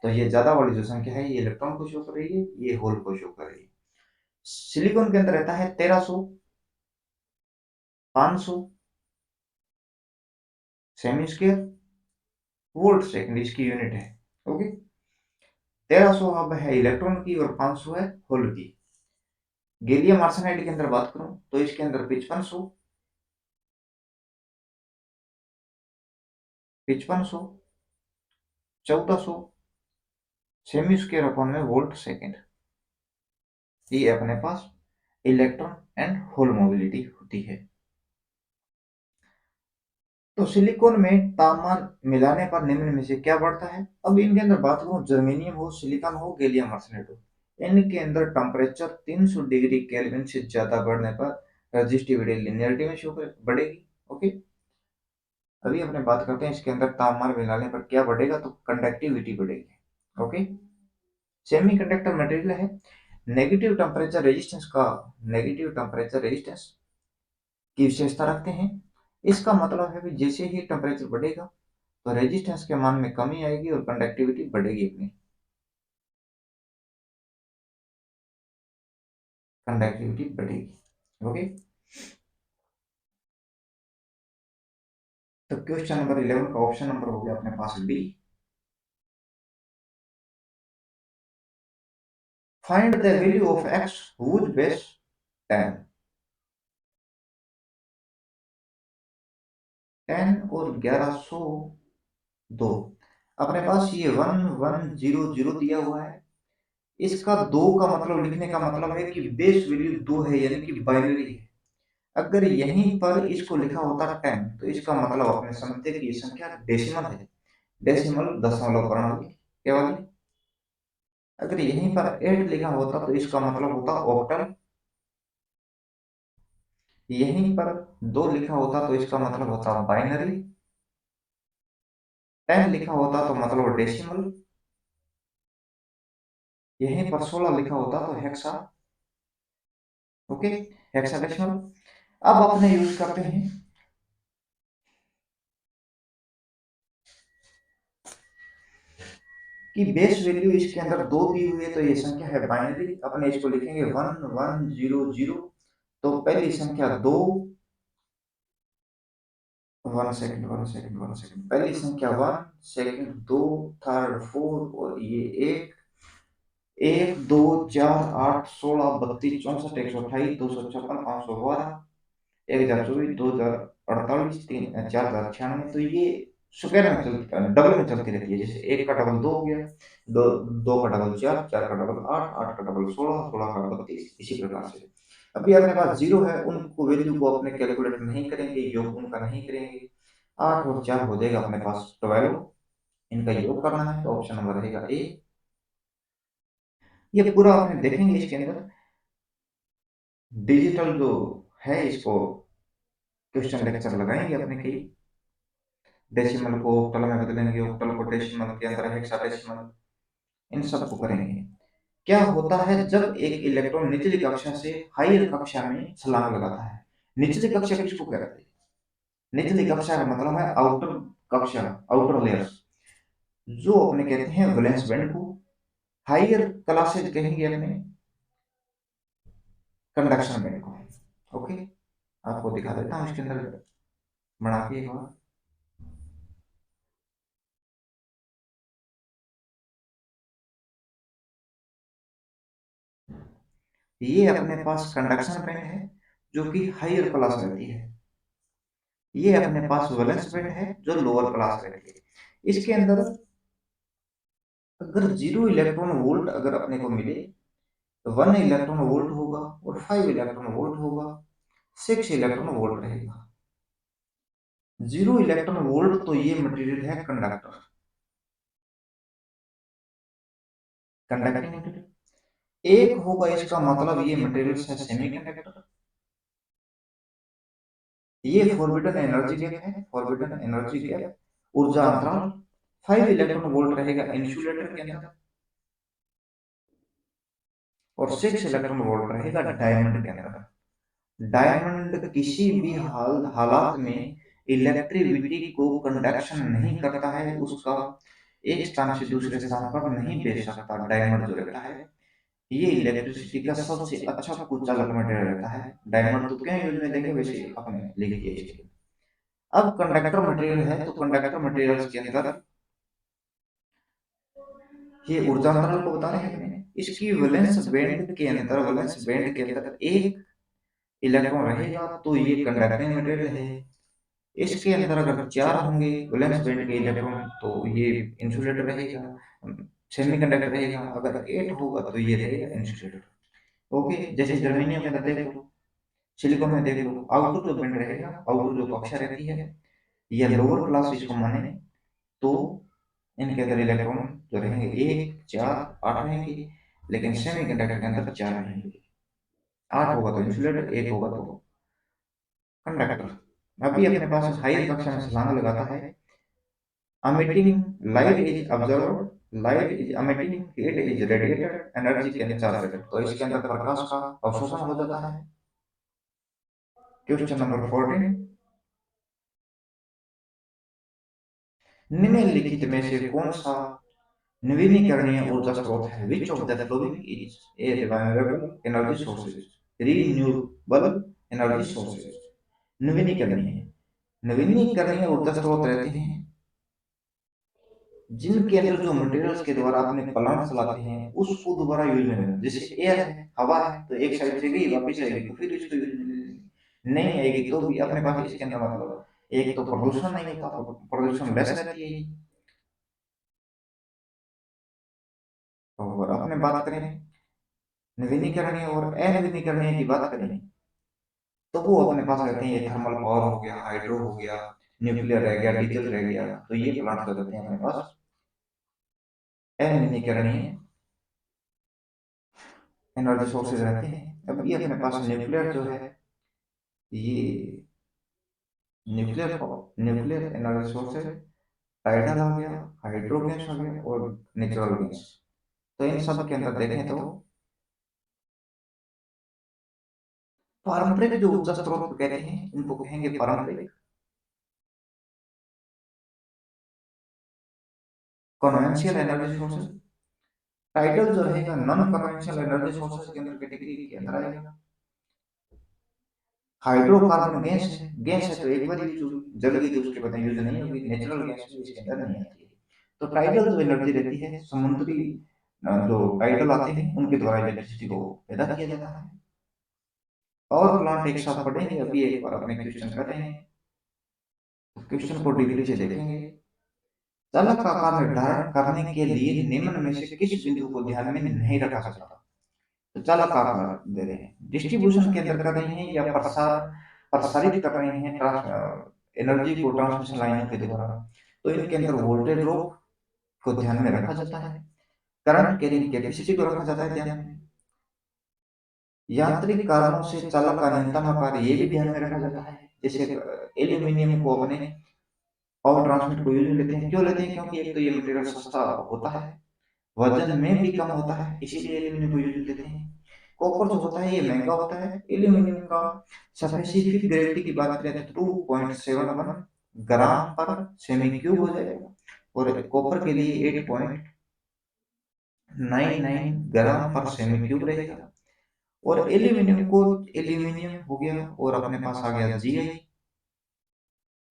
तो ये ज्यादा वाली जो संख्या है ये इलेक्ट्रॉन को शो कर रही है, ये होल को शो कर रही है। सिलिकॉन के अंदर रहता है 1300 500 सेमी स्क्वायर वोल्ट सेकंड, इसकी यूनिट है। ओके, 1300 अब है इलेक्ट्रॉन की और 500 है होल की। गैलियम आर्सेनाइड के अंदर बात करूं तो इसके अंदर 5500 1400 सेमी स्क्वायर अपॉन में वोल्ट सेकंड, ये अपने पास इलेक्ट्रॉन एंड होल मोबिलिटी होती है। तो सिलिकॉन में तापमान मिलाने पर निम्न में से क्या बढ़ता है? अब इनके अंदर बात करूं, जर्मेनियम हो, सिलिकॉन हो, गैलियम आर्सेनाइड हो, इनके अंदर टेम्परेचर 300 डिग्री केल्विन से ज्यादा बढ़ने पर रेजिस्टिविटी लिनियरिटी में शो बढ़ेगी। ओके, अभी अपने बात करते हैं इसके अंदर तापमान मिलाने पर क्या बढ़ेगा, तो कंडक्टिविटी बढ़ेगी। ओके, सेमीकंडक्टर मटेरियल है, नेगेटिव टेम्परेचर रेजिस्टेंस का नेगेटिव टेम्परेचर रेजिस्टेंस की विशेषता रखते हैं। इसका मतलब है कि जैसे ही टेम्परेचर बढ़ेगा तो रेजिस्टेंस के मान में कमी आएगी और कंडक्टिविटी बढ़ेगी, अपनी कंडक्टिविटी बढ़ेगी। ओके, तो क्वेश्चन नंबर 11 का ऑप्शन नंबर हो गया अपने पास D. Find the value of x whose base 10। 10 और 1102, अपने पास ये 1100 दिया हुआ है। इसका दो का मतलब लिखने का मतलब है कि बेस वैल्यू दो है, यानी कि बाइनरी है। अगर यहीं पर इसको लिखा होता 10 तो इसका मतलब अपने समझते कि ये संख्या डेसिमल है, डेसिमल दशमलव प्रणाली केवल। अगर यहीं पर 8 लिखा होता तो इसका मतलब होता ऑक्टल। यहीं पर 2 लिखा होता तो इसका मतलब होता बाइनरी। 10 लिखा होता तो मतलब डेसिमल। यहीं पर 16 लिखा होता तो हेक्सा। Okay, hexadecimal. अब अपने यूज करते हैं कि बेस वैल्यू इसके अंदर 2 दी हुई है, तो ये संख्या है बाइनरी, अपने इसको लिखेंगे 1 1 0 0। तो पहली संख्या 2, 1 सेकंड 1 सेकंड 1 सेकंड, पहली संख्या 1, सेकंड 2, थर्ड 4 और ये 1। 1 2 4 8 16 32 64 128 256 512 1024 2048 4096। तो ये स्क्वायर में चलती, डबल में चलती रहती है। जैसे एक का डबल 2 हो गया, दो, दो का डबल 4, 4 का डबल 8, 8 का डबल 16, 16 का 32, इसी प्रकार से। अभी अपने पास जीरो है, उनको वैल्यू को अपने कैलकुलेट नहीं करेंगे, योग उनका नहीं करेंगे। 8 और 4 हो जाएगा अपने पास 12, इनका योग करना है, तो ऑप्शन नंबर रहेगा ए। ये पूरा अपने देखेंगे इसके अंदर डिजिटल जो है, इसको क्वेश्चन लेक्चर लगाएंगे अपने कई। डेसिमल को ऑक्टल में बदलेंगे, ऑक्टल को डेसिमल के अंदर हेक्साडेसिमल, इन सब को करेंगे। क्या होता है जब एक इलेक्ट्रॉन निचली कक्षा से हायर कक्षा में छलांग लगाता है? निचली कक्षा किसको कहते हैं? निचली कक्षा का मतलब है आउटर कक्षा, आउटर लेयर्स, जो अपने कहते हैं वैलेंस बैंड को। हायर क्लासेज कहेंगे अपने कंडक्शन बैंड को। ओके, आपको दिखा देता हूँ इसके अंदर बना के एक बार। ये अपने पास कंडक्शन बैंड है, जो कि हायर क्लास रहती है। ये अपने पास वैलेंस बैंड है, जो लोअर क्लास रहती है। इसके अंदर अगर 0 इलेक्ट्रॉन वोल्ट अगर अपने को मिले, तो 1 इलेक्ट्रॉन वोल्ट होगा और 5 इलेक्ट्रॉन वोल्ट होगा, 6 इलेक्ट्रॉन वोल्ट रहेगा। 0 इलेक्ट्रॉन वोल्ट तो ये मटेरियल है कंडक्टर, कंडक्टिंग मटेरियल। एक होगा इसका मतलब ये मटेरियल है सेमीकंडक्टर। ये फॉरबिडन एनर्जी गैप है, फॉरबिडन एनर्जी गैप ऊर्जा अंतराल। 5 इलेक्ट्रॉन वोल्ट रहेगा इंसुलेटर के अंदर, और 6 इलेक्ट्रॉन वोल्ट रहेगा डायमंड के अंदर। डायमंड किसी भी हालात में इलेक्ट्रिविटी को कंडक्शन नहीं करता है, उसका एक स्थान से दूसरे स्थान पर नहीं भेज सकता। डायमंड जो रहता है, ये इलेक्ट्रिसिटी का सबसे अच्छा कुचालक मटेरियल रहता है। डायमंड तो क्या यूज में लेंगे, वैसे अपने लिख दिए इसके। अब कंडक्टर मटेरियल है, तो कंडक्टर मटेरियल्स के अंदर ये ऊर्जा अंतराल को बता रहे हैं अपने। इसकी वैलेंस बैंड के अंदर, वैलेंस बैंड के अंदर एक इलेक्ट्रॉन रहेगा, तो ये कंडक्टिंग मटेरियल है। इसके अंदर अगर 4 होंगे वैलेंस बैंड के इलेक्ट्रॉन, तो ये इंसुलेटर रहेगा, सेमीकंडक्टर रहेगा। अगर 8 होगा तो ये रहेगा इंसुलेटर। ओके, जैसे जर्मेनियम के अंदर देख लो, सिलिकॉन में देख लो, आउटर जो बैंड रहेगा, आउटर जो कक्षा रहती है, या लोअर क्लास इसको माने, तो इनके अंदर इलेक्ट्रॉन जो रहेंगे 1 4 8 रहेंगे। लेकिन सेमीकंडक्टर के अंदर 4 रहेंगे। 8 होगा तो इंसुलेटर, 1 होगा तो कंडक्टर। अभी अपने पास हाई कक्षा में छलांग लगाता है। emitting light is observed, light is emitting, heat is radiated, energy can charge it। तो इसके अंदर प्रकाश का अवशोषण हो जाता है। क्वेश्चन नंबर 14, निम्नलिखित में से कौन सा नवीनीकरणीय ऊर्जा स्रोत है? Which of the flowing is a renewable energy sources? Renewable energy sources, नवीनीकरणीय, नवीनीकरणीय ऊर्जा स्रोत रहते हैं जिनके अंदर जो मटेरियल्स के द्वारा अपने प्लांट चलाते हैं, उसको दोबारा यूज में लेना। जैसे एयर है, हवा है, तो एक साइड से गई वापस आएगी, तो फिर इसको यूज में नहीं आएगी, तो भी अपने पास इसके अंदर मतलब एक तो प्रदूषण नहीं होता, प्रदूषण लेस रहती है। और अपने बात करें नवीनीकरणीय और अनवीनीकरणीय की बात करें, तो वो अपने पास रहते हैं, ये थर्मल पावर हो गया, हाइड्रो हो गया, न्यूक्लियर रह गया, डीजल रह गया, तो ये प्लांट जो रहते हैं अपने पास अनवीनीकरणीय एनर्जी सोर्सेज रहते हैं। अब ये अपने पास न्यूक्लियर जो है, ये न्यूक्लियर न्यूक्लियर एनर्जी सोर्स है। टाइडल आ गया, हाइड्रोगैस आ गया और नेचुरल गैस। तो इन सब के अंदर देखें तो पारंपरिक जो ऊर्जा स्रोत कहते हैं, उनको कहेंगे पारंपरिक। कन्वेंशियल एनर्जी सोर्सेज, टाइडल जो रहेगा नॉन कन्वेंशनल एनर्जी सोर्सेज के अंदर कैटेगरी के अंदर आएगा। हाइड्रोकार्बन गैस है तो एक बार यूज होगी, जल गई तो उसके बाद यूज नहीं होगी, नेचुरल गैस भी इसके अंदर नहीं आती है। तो टाइडल जो एनर्जी रहती है, समुद्री जो टाइडल आते हैं उनके द्वारा इलेक्ट्रिसिटी को पैदा किया जाता है। पावर प्लांट एक साथ पढ़ेंगे, अभी एक बार अपने क्वेश्चन कर रहे हैं, क्वेश्चन को डिग्री से देखेंगे। चालक का आकार निर्धारण करने के लिए निम्न में से किस बिंदु को ध्यान में नहीं रखा सकता। तो चालक का आकार दे रहे हैं, डिस्ट्रीब्यूशन के अंदर कर रहे हैं या प्रसारित कर रहे हैं एनर्जी को ट्रांसमिशन लाइनों के द्वारा, तो इनके अंदर वोल्टेज ड्रॉप को ध्यान में रखा जाता है, करंट कैरिंग कैपेसिटी को रखा जाता है ध्यान में, यांत्रिक कारणों से चालक का न्यूनतम आकार ये भी ध्यान में रखा जाता है। जैसे एल्यूमिनियम को अपने पावर ट्रांसमिट को यूज लेते हैं, क्यों लेते हैं, क्योंकि एक तो ये मटेरियल सस्ता होता है, वजन में भी कम होता है, इसीलिए एल्यूमिनियम को यूज लेते हैं। कॉपर जो होता है ये महंगा होता है। एल्यूमिनियम का स्पेसिफिक ग्रेविटी की बात करें तो 2.71 ग्राम पर सेमी क्यूब हो जाएगा, और कॉपर के लिए 8.99 ग्राम पर सेमी क्यूब रहेगा। और एल्यूमिनियम हो गया, और अपने पास आ गया जीआई,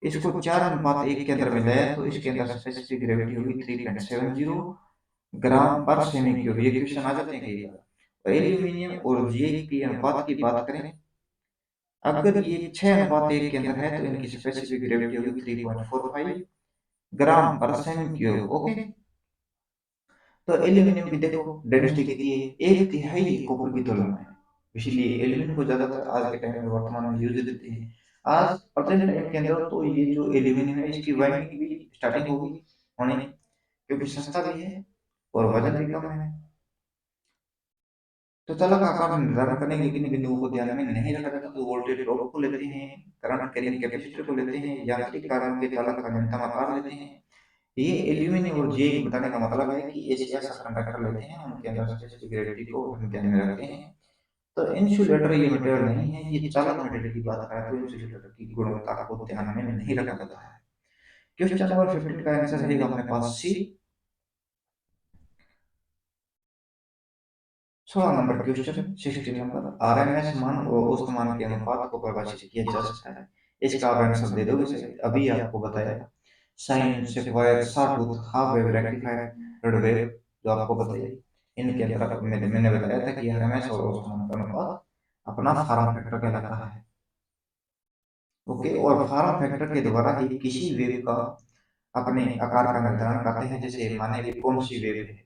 इसको 4:1 के अंदर मिलाया तो इसके अंदर स्पेसिफिक ग्रेविटी होगी 3.70 ग्राम पर सेमी क्यूब। ये क्वेश्चन आ जाते हैं कई बार। और एल्यूमिनियम और जीआई की अनुपात की बात करें, अगर ये 6:1 के अंदर है तो इनकी स्पेसिफिक ग्रेविटी होगी 3.45 ग्राम पर सेमी क्यूब। ओके, तो एल्यूमिनियम की देखो डेंसिटी कितनी है, 1/3 कॉपर की तुलना में, इसलिए एल्यूमिनियम को ज्यादातर आज के टाइम में वर्तमान में यूज देते हैं। आज प्रेजेंट टाइम के अंदर तो ये जो एल्यूमिनियम है इसकी वाइंडिंग भी स्टार्टिंग होगी होने, क्योंकि सस्ता भी है और वजन भी कम है। तो चालक का आकार निर्धारण करने के किन बिंदुओं को ध्यान में नहीं रखा जाता, तो वोल्टेज ड्रॉप को लेते हैं, करंट कैरिंग कैपेसिटर को लेते हैं, यांत्रिक कारणों के चालक का न्यूनतम आकार लेते हैं। ये एल्यूमिनियम और जे बताने का मतलब है कि ऐसा कंडक्टर लेते हैं, उनके अंदर स्पेसिफिक ग्रेविटी को हम ध्यान में रखते हैं। तो इंसुलेटर ये मटेरियल नहीं है, ये चालक मटेरियल की बात करें तो इंसुलेटर की गुणवत्ता को ध्यान में नहीं रखा जाता है। क्वेश्चन नंबर 15 का आंसर रहेगा अपने पास सी। 16 नंबर क्वेश्चन, 16 नंबर, आरएमएस मान और औसत मान के अनुपात को परिभाषित किया जा सकता है। इसका आप आंसर दे दोगे सर, अभी आपको बताया sine square sawtooth half wave rectifier third wave जो आपको बताई, इनके अंदर मैंने बताया था कि आरएमएस और औसत मान का अनुपात अपना फार्म फैक्टर कहलाता है। ओके, और फार्म फैक्टर के द्वारा ही किसी वेव का अपने आकार का निर्धारण करते हैं। जैसे माने कि कौन सी वेव है,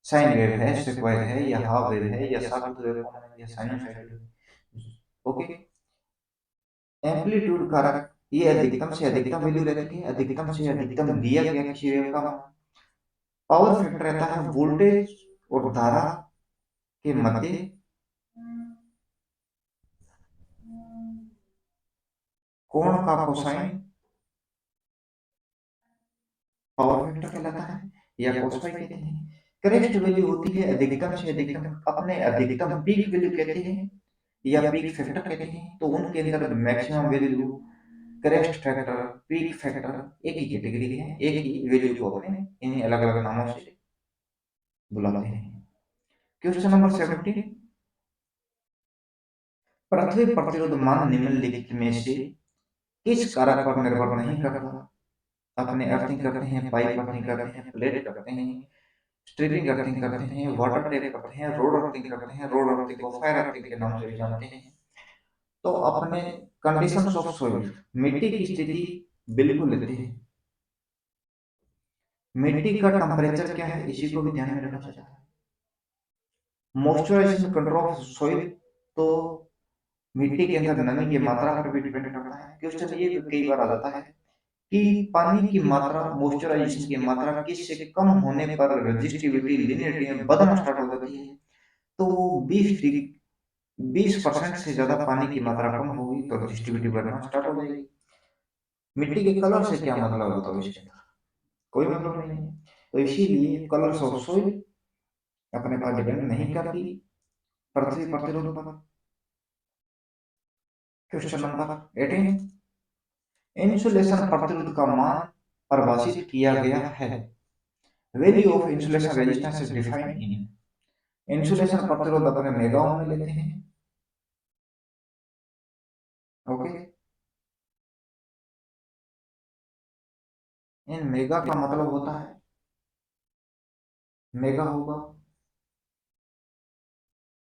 साइन वेव है, स्क्वायर है, या हाफ वेव है, या सॉटूथ वेव फॉर्म है, या साइनसॉइडल वेव। ओके, एम्पलीट्यूड कारक ये अधिकतम से अधिकतम वैल्यू रहती है, अधिकतम से अधिकतम दिया गया किसी वेव का। पावर फैक्टर रहता है वोल्टेज और धारा के मध्य कोण का कोसाइन पावर फैक्टर कहलाता है, या कोस फाई कहते हैं। करेक्ट वैल्यू होती है अधिकतम से अधिकतम, अपने अधिकतम पीक वैल्यू कहते हैं या पीक फैक्टर कहते हैं। तो उनके अंदर maximum value, correct factor, peak factor एक ही कैटेगरी के हैं, एक ही वैल्यू को अपने इन्हीं अलग अलग नामों से बुलाते हैं। क्वेश्चन नंबर 17, पृथ्वी प्रतिरोध मान निम्नलिखित में से किस कारक पर निर्भर नहीं करता। अपने अर्थिंग करते हैं, पाइप अर्थिंग करते हैं, प्लेट करते हैं, स्ट्रिपिंग अर्थिंग करते हैं, वाटर टेप करते हैं, रोड अर्थिंग करते हैं, रोड अर्थिंग को फायर अर्थिंग के नाम से भी जानते हैं। तो अपने कंडीशंस ऑफ सॉइल, मिट्टी की स्थिति बिल्कुल लेते हैं, मिट्टी का टेम्परेचर क्या है इसी को भी ध्यान में रखा जाता है। मॉइस्चराइजेशन कंट्रोल ऑफ सॉइल, तो मिट्टी के अंदर नमी की मात्रा पर भी डिपेंड करता है। क्वेश्चन ये भी कई बार आ जाता है कि पानी की मात्रा, मॉइस्चराइजेशन की मात्रा किससे कम होने पर रेजिस्टिविटी लिनियरिटी में बदलना स्टार्ट हो जाती है। तो वो 20% से ज्यादा पानी की मात्रा कम होगी तो रेजिस्टिविटी बढ़ना स्टार्ट हो जाएगी। मिट्टी के कलर से क्या मतलब बताओ, इसके अंदर कोई मतलब नहीं है। तो इसीलिए कलर्स ऑफ सोइल अपने पास डिपेंड नहीं करती पृथ्वी प्रतिरोध पर। क्वेश्चन नंबर 18, इंसुलेशन प्रतिरोध का मान परिभाषित किया गया है। Value of insulation resistance is defined in, insulation प्रतिरोध अपने मेगा ओम में लेते हैं। ओके, इन मेगा का मतलब होता है, मेगा होगा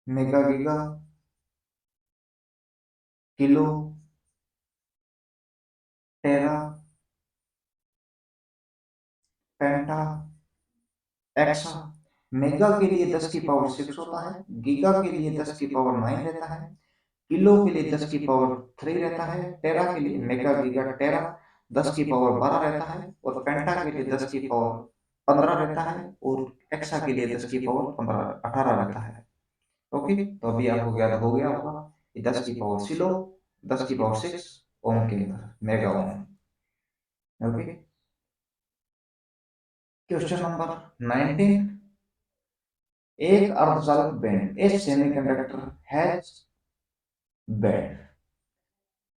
मेगा, गीगा, किलो, टेरा, पेंटा, एक्सा। मेगा के लिए 10 की पावर 6 होता है, गीगा के लिए 10 की पावर 9 रहता है, किलो के लिए 10 की पावर 3 रहता है, टेरा के लिए मेगा गीगा टेरा 10 की पावर 12 रहता है, और पेंटा के लिए 10 की पावर 15 रहता है, और एक्सा के लिए 10 की पावर 18 रहता है। ओके, तो अभी आपको ज्ञात हो गया होगा कि 10 की पावर 6 10 की पावर 6 ओम के अंदर mega ohm. Okay, question number 19, एक अर्धचालक band A semiconductor has banned,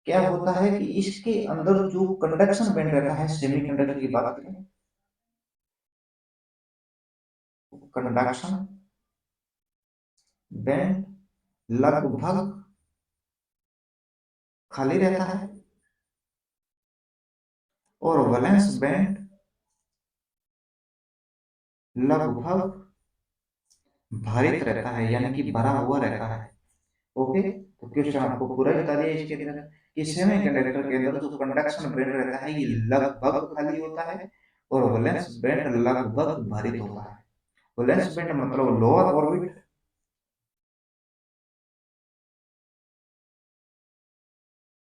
क्या होता है कि इसके अंदर जो कंडक्शन बैंड रहता है, सेमीकंडक्टर की बात करें, कंडक्शन बैंड लगभग खाली रहता है, और वैलेंस बैंड लगभग भारित रहता है, यानी कि भरा हुआ रहता है। ओके, तो क्वेश्चन आपको पूरा बता दिया इसके अंदर कि सेमीकंडक्टर के अंदर जो कंडक्शन बैंड रहता है ये लगभग खाली होता है, और वैलेंस बैंड लगभग भारित होता है। वैलेंस बैंड मतलब लोअर ऑर्बिट,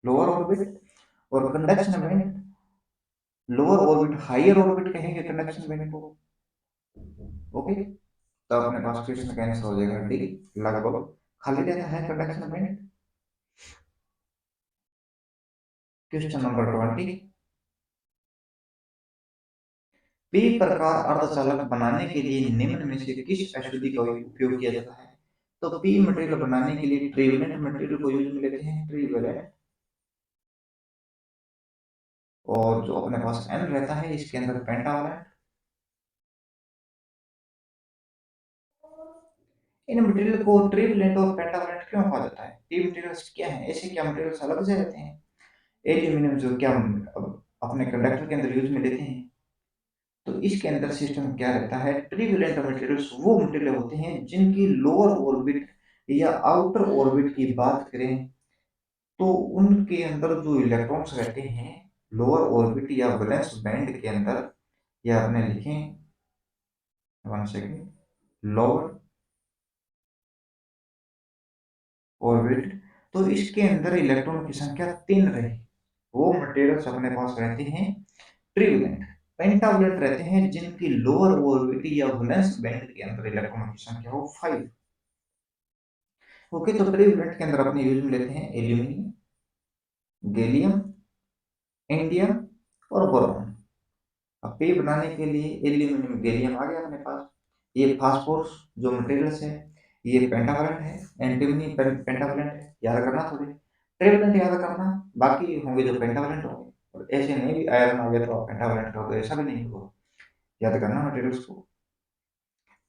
लोअर ऑर्बिट, और conduction band lower orbit, higher orbit कहेंगे कंडक्शन बैंड को। ओके, तो अपने पास क्वेश्चन का आंसर हो जाएगा डी, लगभग खाली रहता है conduction band. Question number 20, P प्रकार अर्धचालक बनाने के लिए निम्न में से किस अशुद्धि का उपयोग किया जाता है? तो पी मटेरियल बनाने के लिए ट्रिवेलेंट मटेरियल को यूज में लेते हैं, ट्रिवेलेंट, और जो अपने पास एन रहता है इसके अंदर पेंटावलेंट। इन मटेरियल को ट्रिवेलेंट और पेंटावलेंट क्यों कहा जाता है? पी मटेरियल्स क्या है, ऐसे क्या मटेरियल्स अलग से रहते हैं? एल्यूमिनियम जो क्या हम अपने कंडक्टर के अंदर यूज में लेते हैं, तो इसके अंदर सिस्टम क्या रहता है, ट्रिवेलेंट मटेरियल्स वो मटेरियल होते हैं जिनकी लोअर ऑर्बिट या आउटर ऑर्बिट की बात करें तो उनके अंदर जो इलेक्ट्रॉन्स रहते हैं लोअर ऑर्बिट या वैलेंस बैंड के अंदर, या आपने लिखें 1 सेकेंड, लोअर ऑर्बिट, तो इसके अंदर इलेक्ट्रॉन की संख्या 3 रहे, वो मटेरियल्स अपने पास रहते हैं ट्रिवेलेंट। पेंटावलेंट रहते हैं जिनकी लोअर ऑर्बिट या वैलेंस बैंड के अंदर इलेक्ट्रॉन की संख्या हो 5। ओके, तो ट्रिवेलेंट के अंदर अपने यूज में लेते हैं एल्यूमिनियम, गैलियम, इंडियम और बोरॉन। अब पे बनाने के लिए एल्यूमिनियम गैलियम आ गया अपने पास, ये फास्फोरस जो मटेरियल्स है, ये पेंटावलेंट है, एंटीमनी पेंटावलेंट है, याद करना थोड़े, ट्रिवेलेंट याद करना, बाकी होंगे जो पेंटावलेंट होंगे, और ऐसे नहीं भी आयरन आ गया तो आप पेंटावलेंट रहोगे, ऐसा भी नहीं होगा, याद करना मटेरियल्स को।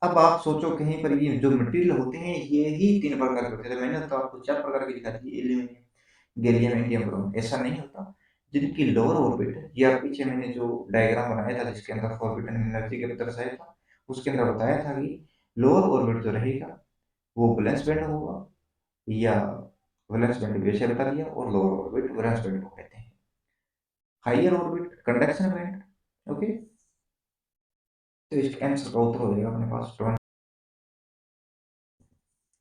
अब आप सोचो कहीं पर ये जो मटेरियल होते हैं ये ही 3 प्रकार के होते हैं, मैंने तो आपको 4 प्रकार के दिखा दिए, एल्यूमिनियम गैलियम इंडियम ब्रोम, ऐसा नहीं होता। जिनकी लोअर ऑर्बिट, या पीछे मैंने जो डायग्राम बनाया था जिसके अंदर फॉरबिडन एनर्जी के दर्शाया था, उसके अंदर बताया था कि लोअर ऑर्बिट जो रहेगा वो वैलेंस बैंड होगा, या वैलेंस बैंड वैसे बता दिया, और लोअर ऑर्बिट वैलेंस बैंड को कहते हैं, higher orbit conduction band. Okay, तो इसका आंसर का उत्तर हो जाएगा अपने पास 20।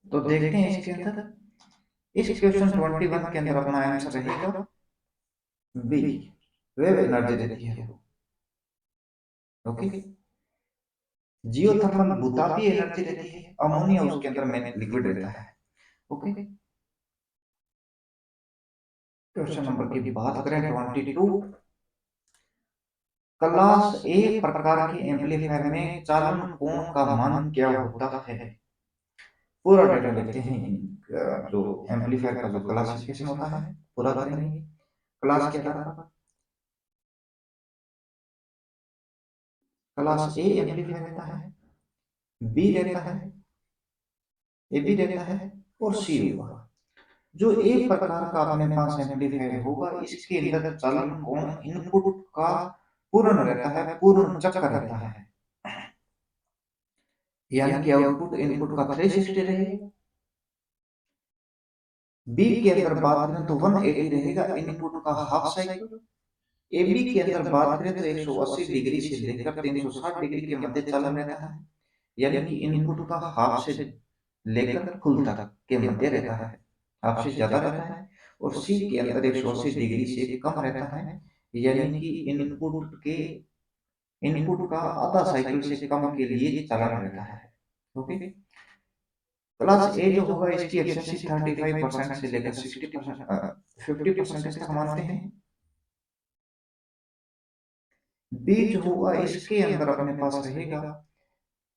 तो देखते हैं इसके अंदर, इस क्वेश्चन 21 के अंदर अपना आंसर रहेगा बी, वेव एनर्जी रहती है। ओके, जियोथर्मल भूतापीय एनर्जी रहती है, अमोनिया उसके अंदर में लिक्विड रहता है। ओके, क्वेश्चन नंबर की बात करें 22, क्लास ए प्रकार के एम्पलीफायर में चालन कोण का मान क्या होता है? पूरा डेटा लेते हैं, जो एम्पलीफायर का जो क्लासिफिकेशन होता है पूरा करेंगे। क्लास क्या था? क्लास ए एम्पलीफायर रहता है, बी रहता है, ए बी रहता है, और सी होगा। जो एक प्रकार का अपने पास एम्पलीफायर होगा, इसके अंदर चालन कोण इनपुट का पूर्ण रहता है, पूर्ण चक्र रहता है, यानी कि आउटपुट इनपुट का 360 रहेगा। बी के अंदर बात करें तो 180 रहेगा इनपुट का हाफ साइकिल। ए बी के अंदर बात करें तो 180 डिग्री से लेकर 360 डिग्री के मध्य चालन रहता है, यानी कि इनपुट का हाफ से लेकर फुल तक के मध्य रहता है, हाफ से ज्यादा रहता है। और सी के अंदर 180 डिग्री से कम रहता है, यानी कि इनपुट का आधा साइकिल से कम के लिए चालन रहता है। ओके, क्लास ए जो होगा इसकी एफिशिएंसी 35% से लेकर 60% 50% तक मानते हैं। बी जो होगा इसके अंदर अपने पास रहेगा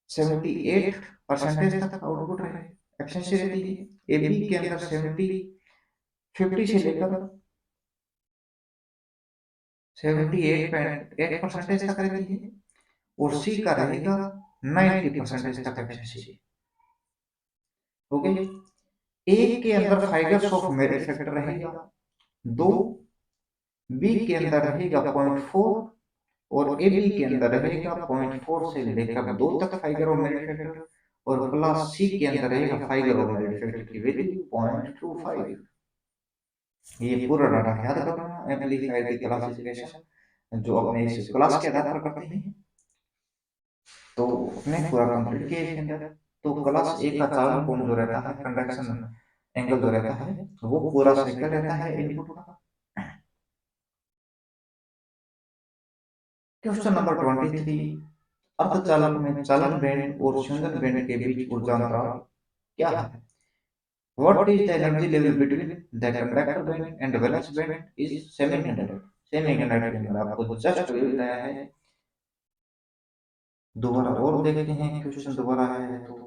78% तक आउटपुट रहे एफिशिएंसी रहती है। ए बी के अंदर 50 से लेकर 78.8% तक रहती है, और सी का रहेगा 90% तक एफिशिएंसी। ओके, ए के अंदर फाइगर्स ऑफ मेरिट फैक्टर रहेगा 2, बी के अंदर रहेगा 0.4, और ए बी के अंदर रहेगा 0.4 से लेकर 2 तक फाइगर ऑफ मेरिट फैक्टर, और क्लास सी के अंदर रहेगा फाइगर ऑफ मेरिट फैक्टर की वैल्यू 0.25। ये पूरा डाटा याद रखना, एम्पलीफायर की क्लासिफिकेशन जो अपने इस क्लास के आधार पर करते हैं, तो अपने पूरा कंप्लीट किया इसके अंदर। तो क्लास ए का चालन कोण जो रहता है, कंडक्शन एंगल जो रहता है, वो पूरा साइकिल रहता है इनपुट का। क्वेश्चन नंबर 23, अर्धचालक में चालन बैंड और स्यूंदन बैंड के बीच ऊर्जा अंतराल क्या है? What is the energy level between the conductor band and valence band is semiconductor। Semiconductor के अंदर आपको जस्ट वही बताया है। दोबारा और देखते हैं, क्वेश्चन दोबारा आया है तो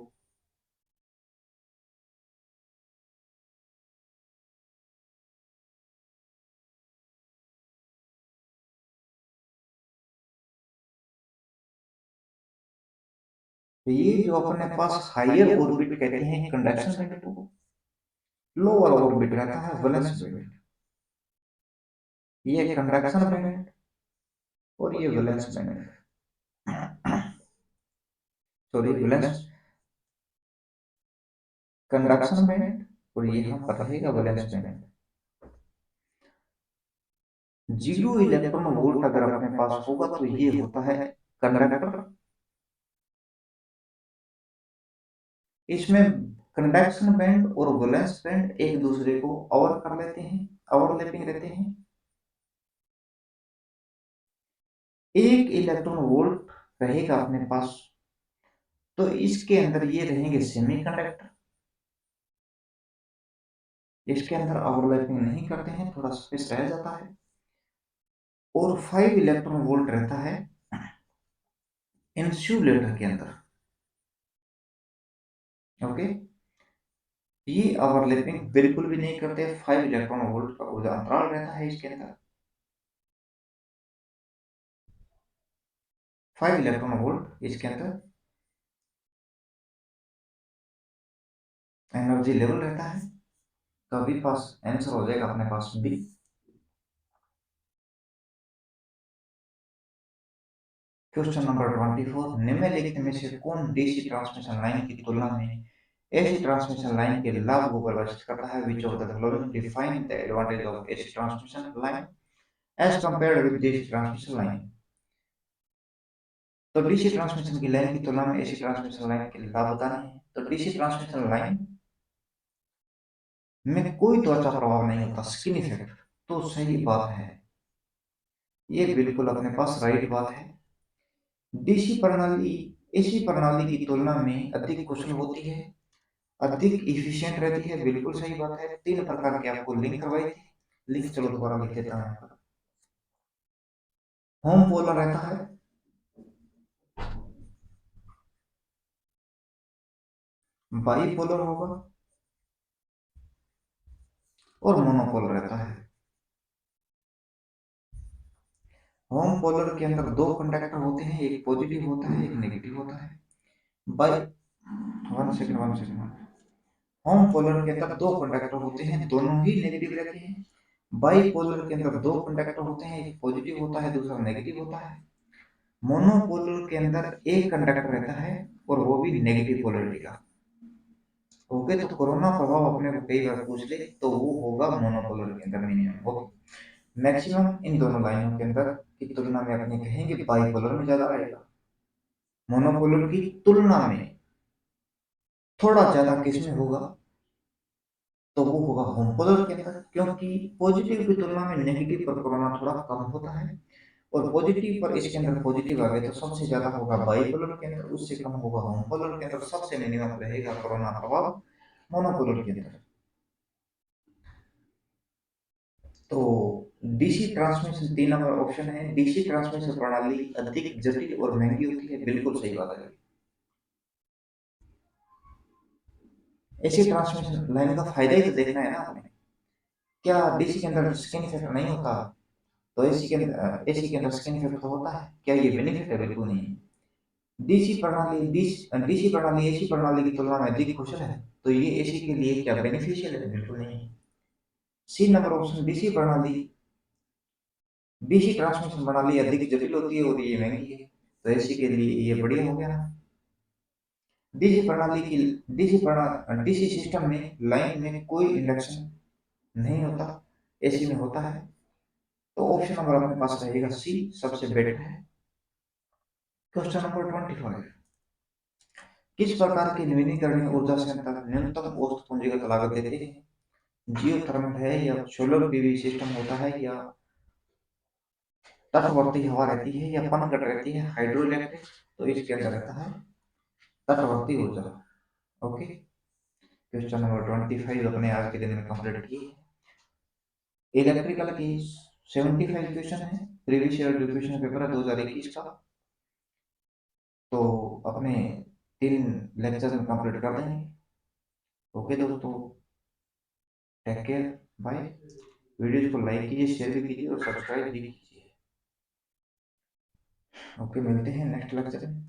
ये जो अपने पास हायर ऑर्बिट कहते हैं कंडक्शन बैंड को, लोअर ऑर्बिट रहता है वैलेंस बैंड। ये कंडक्शन बैंड और ये valence band, sorry valence conduction band, और ये यहाँ पर रहेगा वैलेंस बैंड। 0 इलेक्ट्रॉन वोल्ट अगर अपने पास होगा तो ये होता है कंडक्टर। इसमें कंडक्शन बैंड और वैलेंस बैंड एक दूसरे को ओवर कर लेते हैं, ओवरलैपिंग रहते हैं। 1 इलेक्ट्रॉन वोल्ट रहेगा अपने पास, तो इसके अंदर ये रहेंगे सेमीकंडक्टर, इसके अंदर ओवरलैपिंग नहीं करते हैं, थोड़ा स्पेस रह जाता है। और 5 इलेक्ट्रॉन वोल्ट रहता है इंसुलेटर के अंदर। ओके, ये ओवरलैपिंग बिल्कुल भी नहीं करते, 5 इलेक्ट्रॉन वोल्ट का ऊर्जा अंतराल रहता है इसके अंदर। 5 इलेक्ट्रॉन वोल्ट इसके अंदर एनर्जी लेवल रहता है। तो अभी पास आंसर हो जाएगा अपने पास बी। क्वेश्चन नंबर 24, निम्नलिखित में से कौन डीसी ट्रांसमिशन लाइन की तुलना में एसी ट्रांसमिशन लाइन के लाभ को परिभाषित करता है? Which of the following define the advantage of AC transmission line as compared with DC transmission line. तो डीसी ट्रांसमिशन की लाइन की तुलना में एसी ट्रांसमिशन लाइन के लाभ बताने हैं। तो डीसी ट्रांसमिशन लाइन में कोई त्वचा प्रभाव नहीं होता, स्किन इफेक्ट, तो सही बात है, ये बिल्कुल अपने पास राइट बात है। डीसी प्रणाली एसी प्रणाली की तुलना में अधिक कुशल होती है, अधिक इफिशिएंट रहती है, बिल्कुल सही बात है। 3 प्रकार के आपको लिंक करवाई थी, लिंक चलो दोबारा लिख देता हूं यहाँ पर। होम पोलर रहता है, बाईपोलर होगा, और मोनोपोलर रहता है। होम पोलर के अंदर दो कंडक्टर होते हैं, एक पॉजिटिव होता है, एक नेगेटिव होता है। By one second. Home polar के अंदर दो कंडक्टर होते हैं, दोनों ही नेगेटिव रहते हैं। बाई पोलर के अंदर दो कंडक्टर होते हैं, एक पॉजिटिव होता है, दूसरा नेगेटिव होता है। मोनोपोलर के अंदर एक कंडक्टर रहता है और वो भी नेगेटिव पोलरिटी का। ओके, तो कोरोना प्रभाव अपने को कई बार पूछ ले तो वो होगा मोनोपोलर के अंदर मिनिमम। ओके, मैक्सिमम इन दोनों लाइनों के अंदर की तुलना में अपने कहेंगे बाइपोलर में ज्यादा रहेगा। मोनोपोलर की तुलना में थोड़ा ज्यादा किस में होगा, तो वो होगा होम पोलर के अंदर, क्योंकि पॉजिटिव की तुलना में नेगेटिव पर कोरोना थोड़ा कम होता है। और पॉजिटिव पर इसके अंदर पॉजिटिव आ गए तो सबसे ज्यादा होगा बाइपोलर के अंदर, उससे कम होगा होम पोलर के अंदर, सबसे मिनिमम रहेगा कोरोना प्रभाव मोनोपोलर के अंदर। तो डीसी ट्रांसमिशन 3 नंबर ऑप्शन है, डीसी ट्रांसमिशन प्रणाली अधिक जटिल और महंगी होती है, बिल्कुल सही बात है। एसी ट्रांसमिशन लाइन का फायदा ही तो देखना है ना आपने। क्या डीसी के अंदर स्किन इफेक्ट नहीं होता? तो एसी के अंदर स्किन इफेक्ट होता है, क्या ये बेनिफिट है? बिल्कुल नहीं। डीसी प्रणाली एसी प्रणाली की तुलना में अधिक कुशल है, तो ये एसी के लिए क्या बेनिफिशियल है? बिल्कुल नहीं। C number option DC transmission प्रणाली अधिक जटिल होती है और ये महंगी है, तो एसी के लिए ये बढ़िया हो गया ना। डीसी प्रणाली की डीसी सिस्टम में लाइन में कोई इंडक्शन नहीं होता, एसी में होता है। तो ऑप्शन नंबर अपने पास रहेगा सी, सबसे बेटर है। क्वेश्चन नंबर 25, किस प्रकार के नवीनीकरणीय ऊर्जा संयंत्र न्यूनतम औसत पूंजीगत लागत देते हैं? जियो थर्मल है या सोलर पीवी सिस्टम होता है या तटवर्ती हवा रहती है या पनघट रहती है हाइड्रो इलेक्ट्रिक? तो इसके अंदर रहता है तटवर्ती ऊर्जा। ओके, क्वेश्चन नंबर 25 अपने आज के दिन में कंप्लीट किए। इलेक्ट्रिकल की 75 क्वेश्चन है, प्रीवियस ईयर जो क्वेश्चन पेपर है 2021 का। तो अपने 3 लेक्चर में कंप्लीट कर देंगे। ओके दोस्तों, टेक केयर, बाय। वीडियोज को लाइक कीजिए, शेयर भी कीजिए और सब्सक्राइब भी कीजिए। ओके, मिलते हैं नेक्स्ट लेक्चर में।